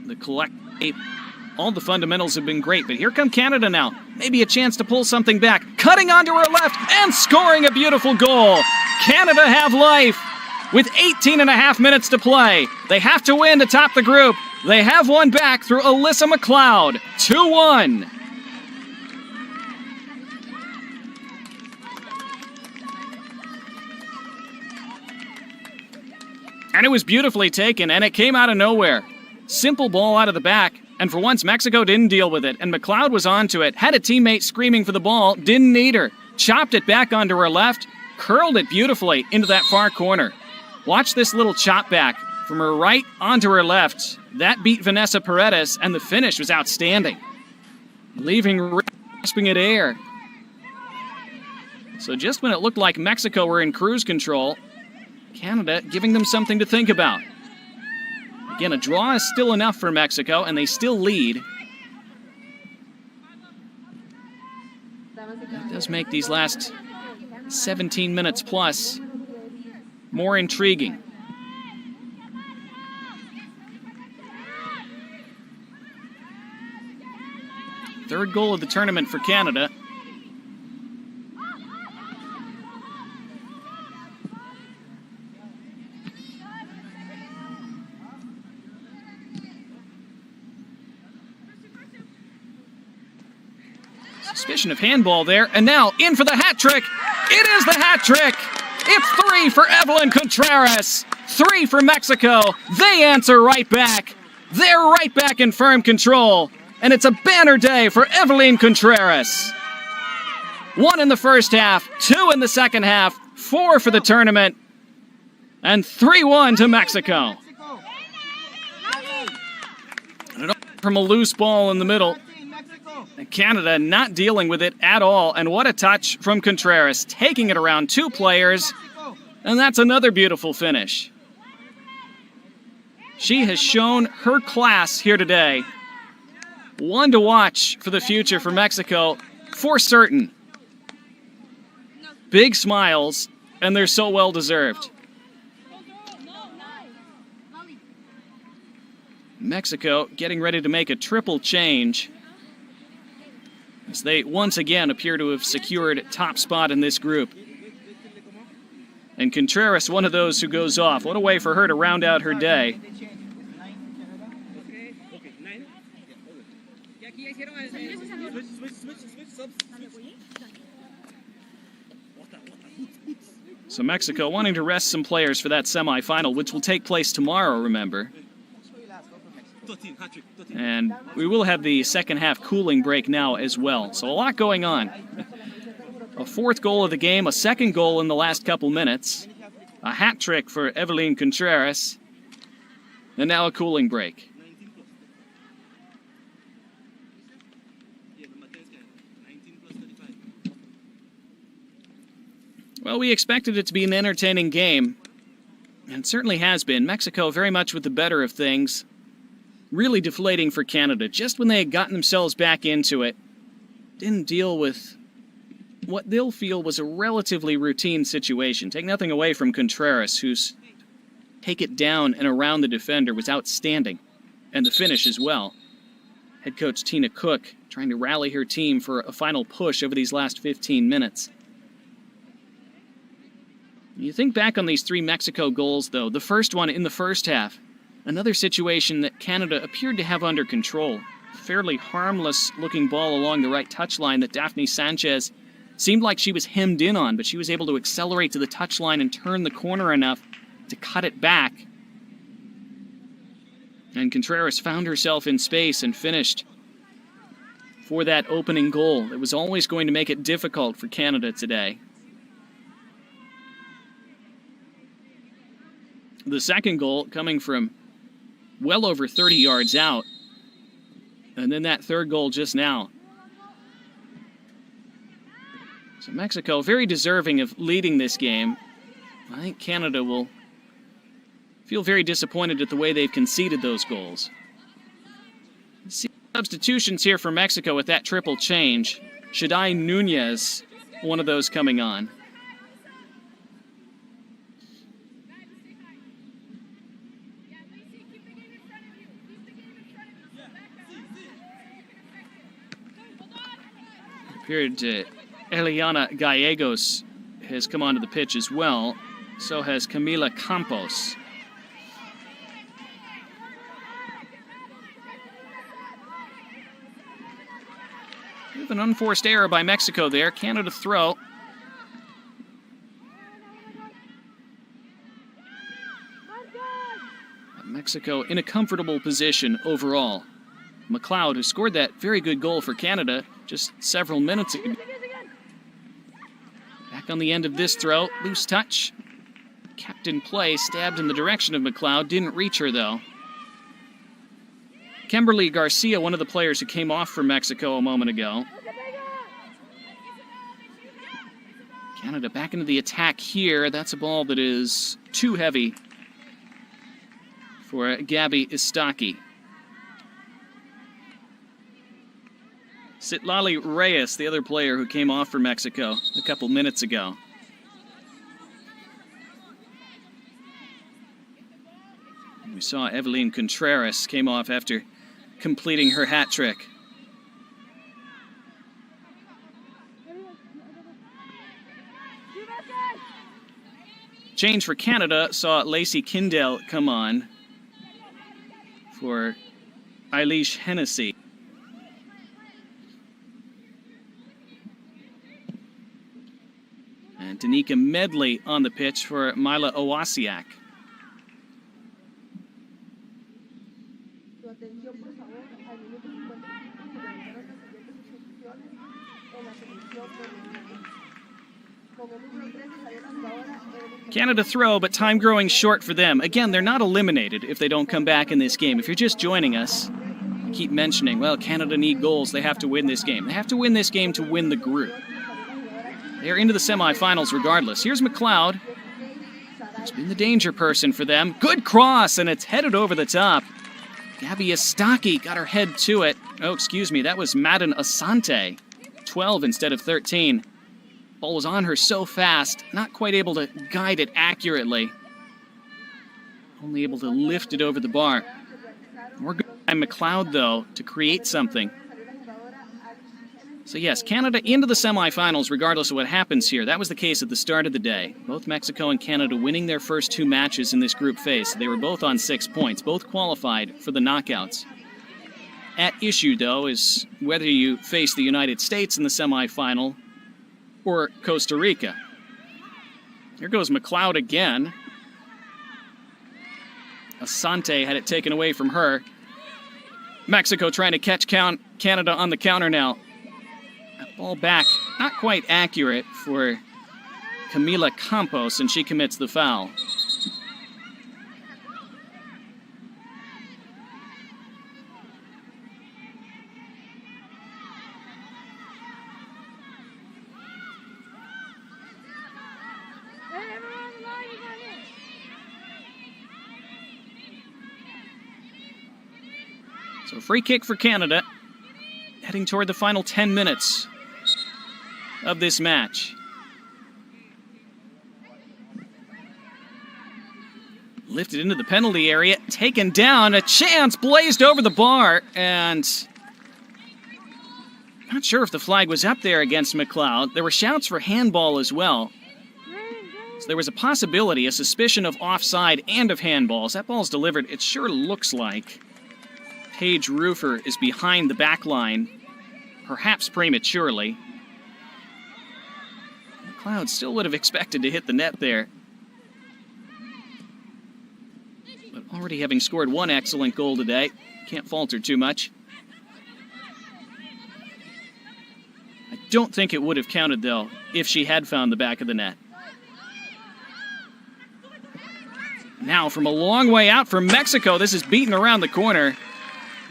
the collect, all the fundamentals have been great, but here come Canada now. Maybe a chance to pull something back. Cutting onto her left and scoring a beautiful goal. Canada have life with 18 and a half minutes to play. They have to win to top the group. They have one back through Alyssa McLeod. 2-1. And it was beautifully taken, and it came out of nowhere. Simple ball out of the back, and for once Mexico didn't deal with it, and McLeod was onto it, had a teammate screaming for the ball, didn't need her. Chopped it back onto her left, curled it beautifully into that far corner. Watch this little chop back from her right onto her left. That beat Vanessa Paredes, and the finish was outstanding. Leaving grasping at air. So just when it looked like Mexico were in cruise control, Canada giving them something to think about. Again, a draw is still enough for Mexico, and they still lead. That does make these last 17 minutes plus more intriguing. Third goal of the tournament for Canada. Suspicion of handball there, and now in for the hat trick. It is the hat trick. It's 3 for Evelyn Contreras, 3 for Mexico. They answer right back. They're right back in firm control, and it's a banner day for Evelyn Contreras. 1 in the first half, 2 in the second half, 4 for the tournament, and 3-1 to Mexico. And from a loose ball in the middle. Canada not dealing with it at all, and what a touch from Contreras, taking it around 2 players, and that's another beautiful finish. She has shown her class here today. One to watch for the future for Mexico, for certain. Big smiles, and they're so well deserved. Mexico getting ready to make a triple change, as they once again appear to have secured top spot in this group. And Contreras, one of those who goes off. What a way for her to round out her day. So Mexico wanting to rest some players for that semifinal, which will take place tomorrow, remember. And we will have the second half cooling break now as well. So a lot going on. A 4th goal of the game, a 2nd goal in the last couple minutes, a hat trick for Evelyn Contreras, and now a cooling break. Well, we expected it to be an entertaining game, and it certainly has been. Mexico very much with the better of things. Really deflating for Canada. Just when they had gotten themselves back into it, didn't deal with what they'll feel was a relatively routine situation. Take nothing away from Contreras, whose take it down and around the defender was outstanding, and the finish as well. Head coach Tina Cook trying to rally her team for a final push over these last 15 minutes. You think back on these 3 Mexico goals, though. The first one in the first half, another situation that Canada appeared to have under control. Fairly harmless-looking ball along the right touchline that Daphne Sanchez seemed like she was hemmed in on, but she was able to accelerate to the touchline and turn the corner enough to cut it back. And Contreras found herself in space and finished for that opening goal that was always going to make it difficult for Canada today. The second goal coming from well over 30 yards out. And then that third goal just now. So Mexico very deserving of leading this game. I think Canada will feel very disappointed at the way they've conceded those goals. See substitutions here for Mexico with that triple change. Shadai Niñas, one of those coming on. Appeared Eliana Gallegos has come onto the pitch as well. So has Camila Campos. With an unforced error by Mexico there. Canada throw. Mexico in a comfortable position overall. McLeod, who scored that very good goal for Canada just several minutes ago. Back on the end of this throw, loose touch. Kept in play, stabbed in the direction of McLeod, didn't reach her though. Kimberly Garcia, one of the players who came off for Mexico a moment ago. Canada back into the attack here. That's a ball that is too heavy for Gabby Istaki. Citlali Reyes, the other player who came off for Mexico a couple minutes ago. We saw Evelyn Contreras came off after completing her hat trick. Change for Canada saw Lacey Kindell come on for Eilish Hennessy. And Danica Medley on the pitch for Mila Owasiak. Canada throw, but time growing short for them. Again, they're not eliminated if they don't come back in this game. If you're just joining us, I keep mentioning, well, Canada need goals. They have to win this game. They have to win this game to win the group. They're into the semifinals regardless. Here's McLeod. He's been the danger person for them. Good cross, and it's headed over the top. Gabby Istaki got her head to it. Oh, excuse me, that was Madden Asante. 12 instead of 13. Ball was on her so fast, not quite able to guide it accurately. Only able to lift it over the bar. More good by McLeod, though, to create something. So yes, Canada into the semifinals regardless of what happens here. That was the case at the start of the day. Both Mexico and Canada winning their first 2 matches in this group phase. They were both on 6 points, both qualified for the knockouts. At issue, though, is whether you face the United States in the semifinal or Costa Rica. Here goes McLeod again. Asante had it taken away from her. Mexico trying to catch Canada on the counter now. Ball back, not quite accurate for Camila Campos, and she commits the foul. So free kick for Canada, heading toward the final 10 minutes. of this match. Lifted into the penalty area, taken down, a chance, blazed over the bar, and not sure if the flag was up there against McLeod. There were shouts for handball as well. So there was a possibility, a suspicion of offside and of handballs. That ball's delivered, it sure looks like Paige Rufer is behind the back line, perhaps prematurely. McLeod still would have expected to hit the net there. But already having scored one excellent goal today, can't falter too much. I don't think it would have counted, though, if she had found the back of the net. Now from a long way out for Mexico, this is beaten around the corner.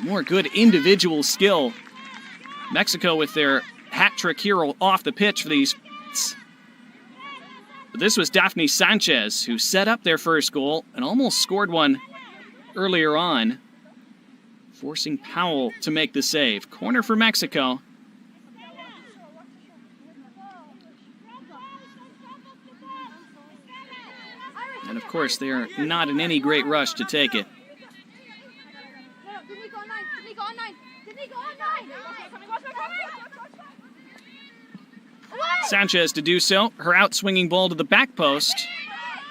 More good individual skill. Mexico with their hat-trick hero off the pitch for these. But this was Daphne Sanchez, who set up their first goal and almost scored one earlier on, forcing Powell to make the save. Corner for Mexico. And of course, they are not in any great rush to take it. Sanchez to do so. Her out-swinging ball to the back post.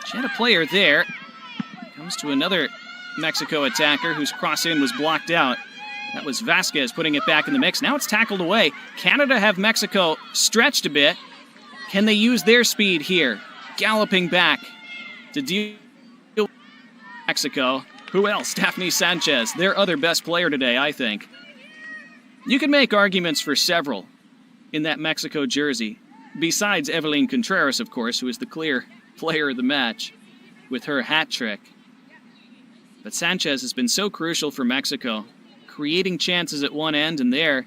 She had a player there. Comes to another Mexico attacker whose cross-in was blocked out. That was Vasquez putting it back in the mix. Now it's tackled away. Canada have Mexico stretched a bit. Can they use their speed here? Galloping back to deal with Mexico. Who else? Daphne Sanchez, their other best player today, I think. You can make arguments for several in that Mexico jersey. Besides Evelyn Contreras, of course, who is the clear player of the match with her hat trick. But Sanchez has been so crucial for Mexico, creating chances at one end, and there,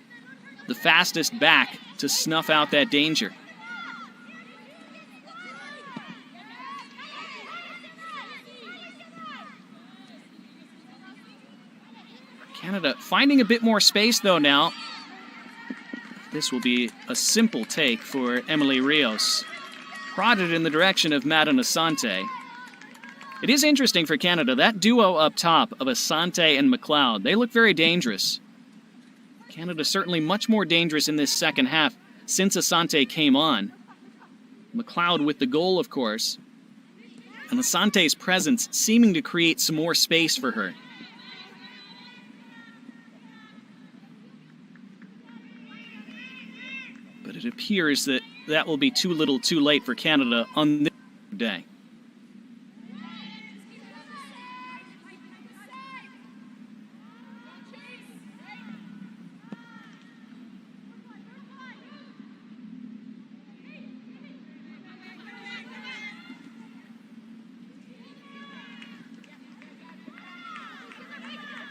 the fastest back to snuff out that danger. Canada finding a bit more space, though, now. This will be a simple take for Emily Rios. Prodded in the direction of Madden Asante. It is interesting for Canada, that duo up top of Asante and McLeod, they look very dangerous. Canada certainly much more dangerous in this second half since Asante came on. McLeod with the goal, of course. And Asante's presence seeming to create some more space for her. But it appears that that will be too little too late for Canada on this day.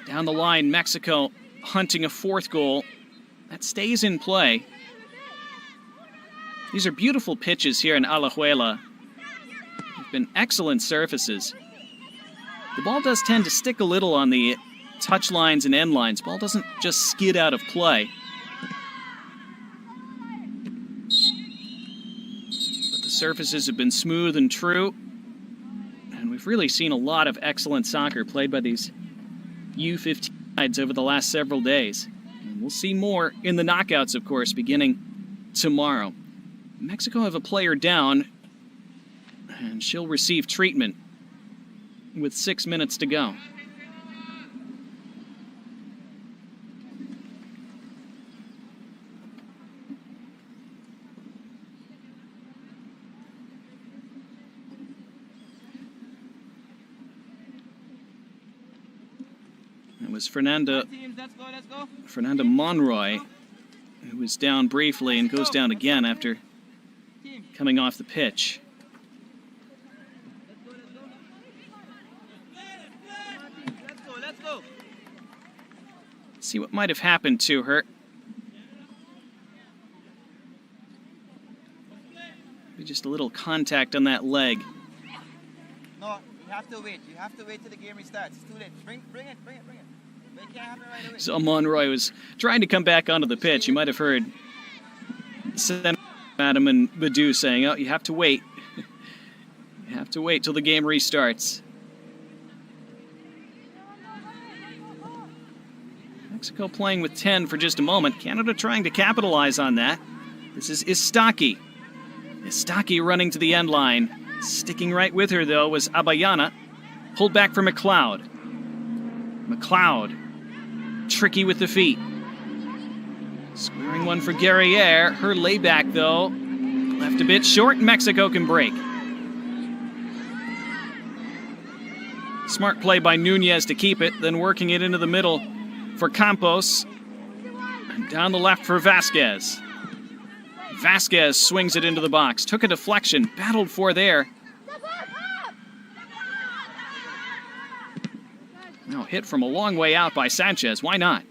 Down the line, Mexico hunting a fourth goal. That stays in play. These are beautiful pitches here in Alajuela. They've been excellent surfaces. The ball does tend to stick a little on the touch lines and end lines. Ball doesn't just skid out of play. But the surfaces have been smooth and true. And we've really seen a lot of excellent soccer played by these U15 sides over the last several days. And we'll see more in the knockouts, of course, beginning tomorrow. Mexico have a player down, and she'll receive treatment with 6 minutes to go. It was Fernanda Monroy, who was down briefly and goes down again after coming off the pitch. Let's go. See what might have happened to her. Maybe just a little contact on that leg. No, you have to wait. You have to wait till the game restarts. It's too late. Bring it. But it can't happen right away. So Monroy was trying to come back onto the pitch. You might have heard Madam and Badu saying, oh, you have to wait. You have to wait till the game restarts. Mexico playing with 10 for just a moment. Canada trying to capitalize on that. This is Istaki. Istaki running to the end line. Sticking right with her, though, was Abayana. Pulled back for McLeod. McLeod. Tricky with the feet. Squaring one for Guerriere. Her layback, though, left a bit short. Mexico can break. Smart play by Niñas to keep it, then working it into the middle for Campos. And down the left for Vasquez. Vasquez swings it into the box. Took a deflection. Battled for there. Now hit from a long way out by Sanchez. Why not?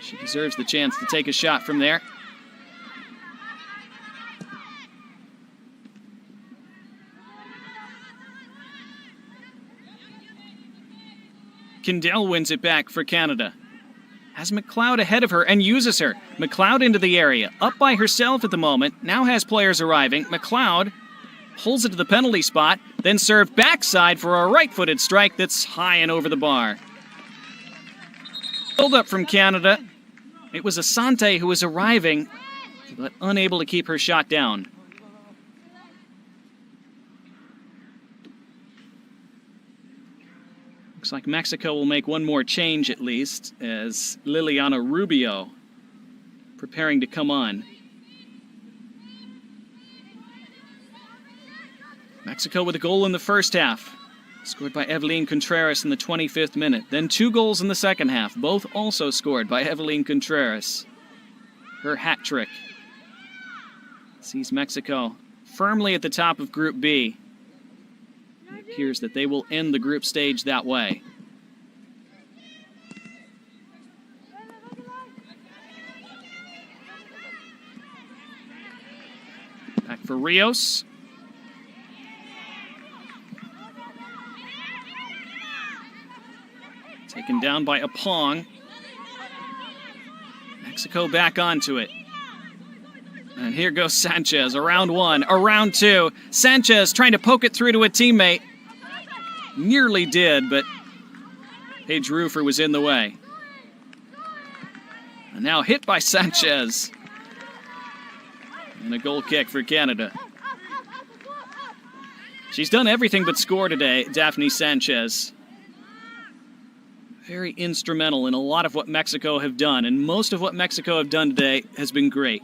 She deserves the chance to take a shot from there. Kindell wins it back for Canada. Has McLeod ahead of her and uses her. McLeod into the area. Up by herself at the moment. Now has players arriving. McLeod pulls it to the penalty spot. Then served backside for a right-footed strike that's high and over the bar. Pulled up from Canada. It was Asante who was arriving, but unable to keep her shot down. Looks like Mexico will make one more change at least, as Liliana Rubio preparing to come on. Mexico with a goal in the first half, scored by Evelyn Contreras in the 25th minute. Then 2 goals in the second half, both also scored by Evelyn Contreras. Her hat trick sees Mexico firmly at the top of Group B. It appears that they will end the group stage that way. Back for Rios. Taken down by Apong. Mexico back onto it. And here goes Sanchez, around 1, around 2. Sanchez trying to poke it through to a teammate. Nearly did, but Paige Rufer was in the way. And now hit by Sanchez. And a goal kick for Canada. She's done everything but score today, Daphne Sanchez. Very instrumental in a lot of what Mexico have done, and most of what Mexico have done today has been great.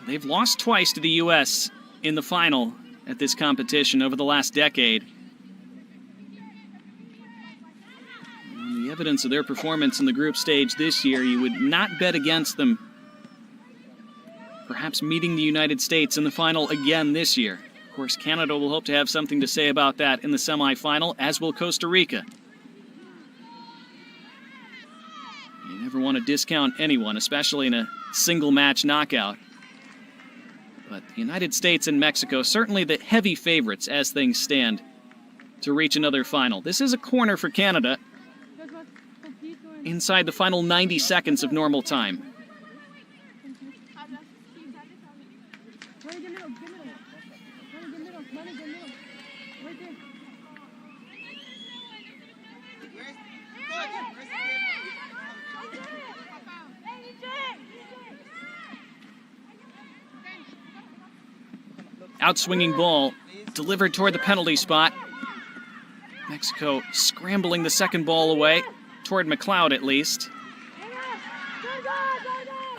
They've lost twice to the U.S. in the final at this competition over the last decade. And the evidence of their performance in the group stage this year, you would not bet against them perhaps meeting the United States in the final again this year. Of course, Canada will hope to have something to say about that in the semifinal, as will Costa Rica. You never want to discount anyone, especially in a single-match knockout. But the United States and Mexico, certainly the heavy favorites as things stand to reach another final. This is a corner for Canada inside the final 90 seconds of normal time. Outswinging ball delivered toward the penalty spot. Mexico scrambling the second ball away, toward McLeod at least.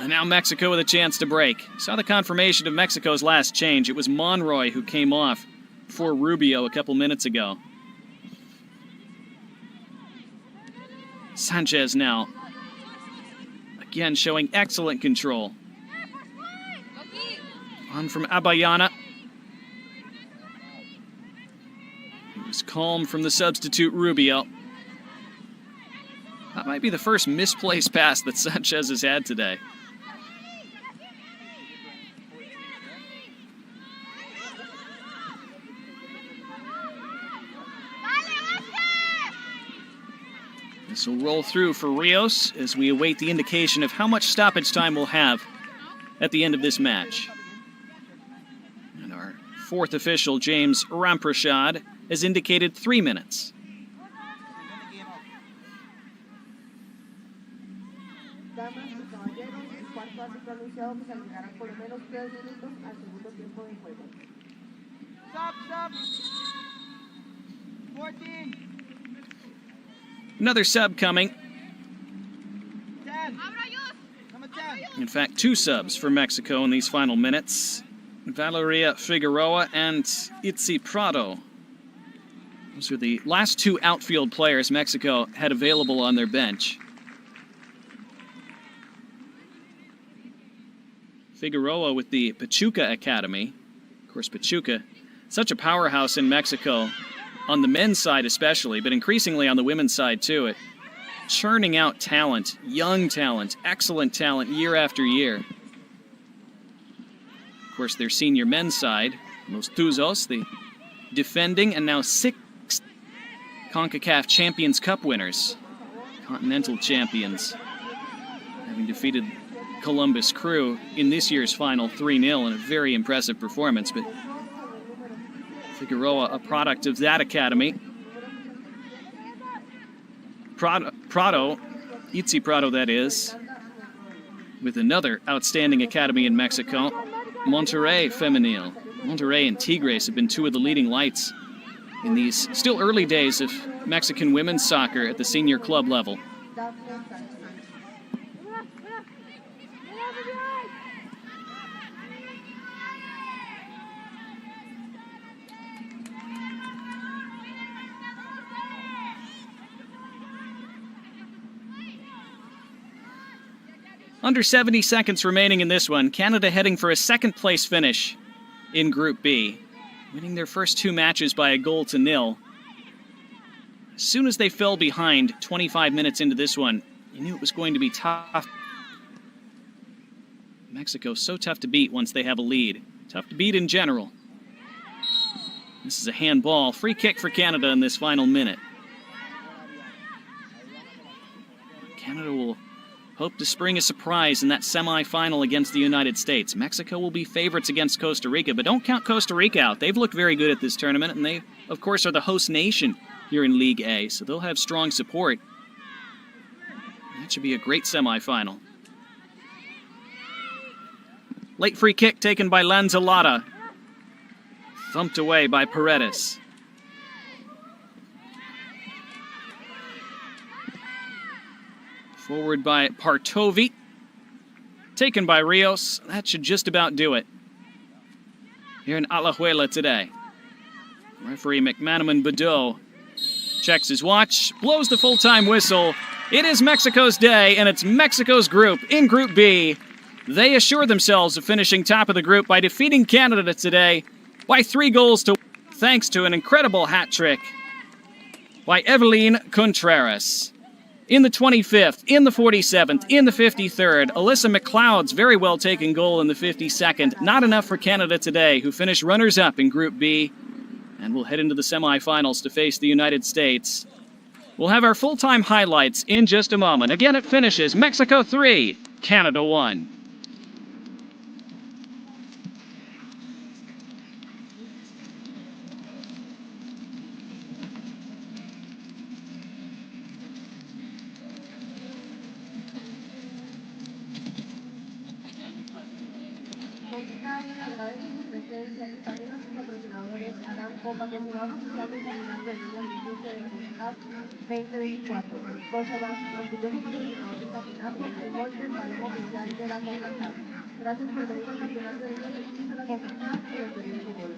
And now Mexico with a chance to break. Saw the confirmation of Mexico's last change. It was Monroy who came off for Rubio a couple minutes ago. Sanchez now. Again showing excellent control. On from Abayana. It was calm from the substitute Rubio. That might be the first misplaced pass that Sanchez has had today. This will roll through for Rios as we await the indication of how much stoppage time we'll have at the end of this match. And our fourth official, James Ramprashad, has indicated 3 minutes. Stop. 14. Another sub coming. 10. Number 10. In fact, 2 subs for Mexico in these final minutes. Valeria Figueroa and Itzi Prado. Those are the last 2 outfield players Mexico had available on their bench. Figueroa with the Pachuca Academy. Of course, Pachuca, such a powerhouse in Mexico, on the men's side especially, but increasingly on the women's side too. It churning out talent, young talent, excellent talent year after year. Of course, their senior men's side, Los Tuzos, the defending and now 6 Concacaf Champions Cup winners, continental champions, having defeated Columbus Crew in this year's final 3-0 in a very impressive performance. But Figueroa, a product of that academy. Prado, Itzi Prado that is, with another outstanding academy in Mexico, Monterrey Femenil. Monterrey and Tigres have been 2 of the leading lights in these still early days of Mexican women's soccer at the senior club level. Under 70 seconds remaining in this one. Canada heading for a second-place finish in Group B, winning their first 2 matches by a 0-0. As soon as they fell behind 25 minutes into this one, you knew it was going to be tough. Mexico so tough to beat once they have a lead. Tough to beat in general. This is a handball. Free kick for Canada in this final minute. Canada will hope to spring a surprise in that semifinal against the United States. Mexico will be favorites against Costa Rica, but don't count Costa Rica out. They've looked very good at this tournament, and they, of course, are the host nation here in League A, so they'll have strong support. That should be a great semifinal. Late free kick taken by Lanzalata. Thumped away by Paredes. Forward by Partovi. Taken by Rios. That should just about do it here in Alajuela today. Referee McManaman Badeau checks his watch, blows the full-time whistle. It is Mexico's day, and it's Mexico's group in Group B. They assure themselves of finishing top of the group by defeating Canada today by 3-1, thanks to an incredible hat trick by Evelyn Contreras. In the 25th, in the 47th, in the 53rd, Alyssa McLeod's very well-taken goal in the 52nd. Not enough for Canada today, who finished runners-up in Group B, and will head into the semifinals to face the United States. We'll have our full-time highlights in just a moment. Again, it finishes Mexico 3, Canada 1. Gracias por venir al Campeonato de Fútbol.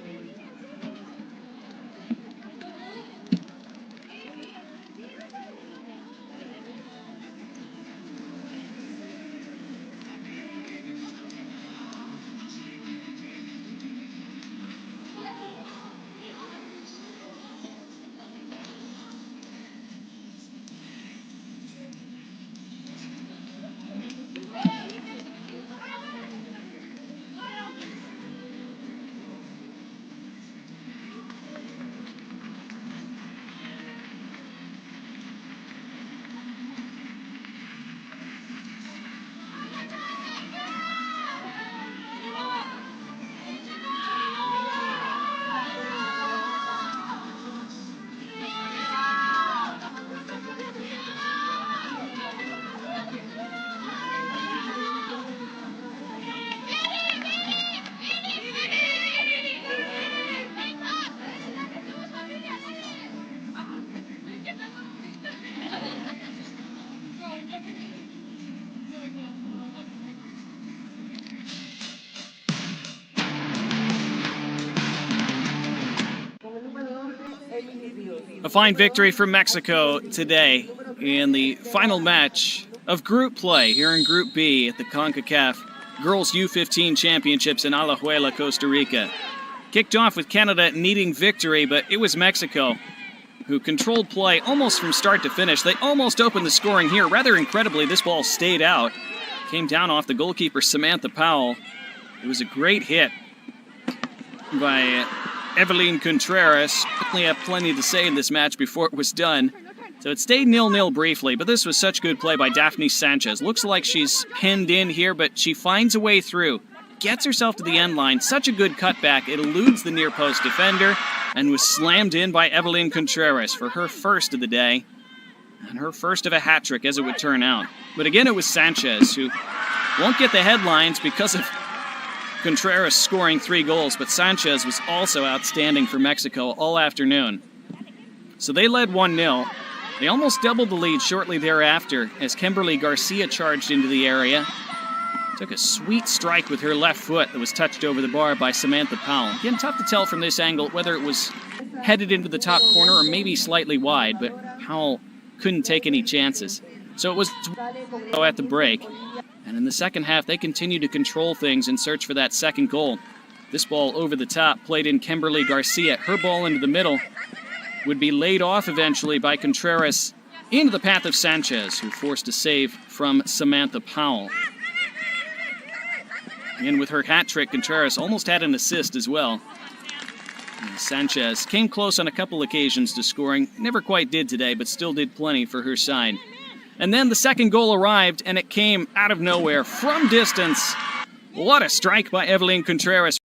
A fine victory for Mexico today in the final match of group play here in Group B at the Concacaf Girls U15 Championships in Alajuela, Costa Rica. Kicked off with Canada needing victory, but it was Mexico who controlled play almost from start to finish. They almost opened the scoring here. Rather incredibly, this ball stayed out. Came down off the goalkeeper, Samantha Powell. It was a great hit by Evelyn Contreras. Certainly had plenty to say in this match before it was done. So it stayed 0-0 briefly, but this was such good play by Daphne Sanchez. Looks like she's pinned in here, but she finds a way through. Gets herself to the end line. Such a good cutback. It eludes the near post defender and was slammed in by Evelyn Contreras for her first of the day. And her first of a hat trick, as it would turn out. But again, it was Sanchez, who won't get the headlines because of Contreras scoring 3 goals, but Sanchez was also outstanding for Mexico all afternoon. So they led 1-0. They almost doubled the lead shortly thereafter as Kimberly Garcia charged into the area. Took a sweet strike with her left foot that was touched over the bar by Samantha Powell. Again, tough to tell from this angle whether it was headed into the top corner or maybe slightly wide, but Powell couldn't take any chances. So it was at the break. And in the second half, they continued to control things and search for that second goal. This ball over the top, played in Kimberly Garcia. Her ball into the middle would be laid off eventually by Contreras into the path of Sanchez, who forced a save from Samantha Powell. And with her hat trick, Contreras almost had an assist as well. And Sanchez came close on a couple occasions to scoring. Never quite did today, but still did plenty for her side. And then the second goal arrived, and it came out of nowhere from distance. What a strike by Evelyn Contreras.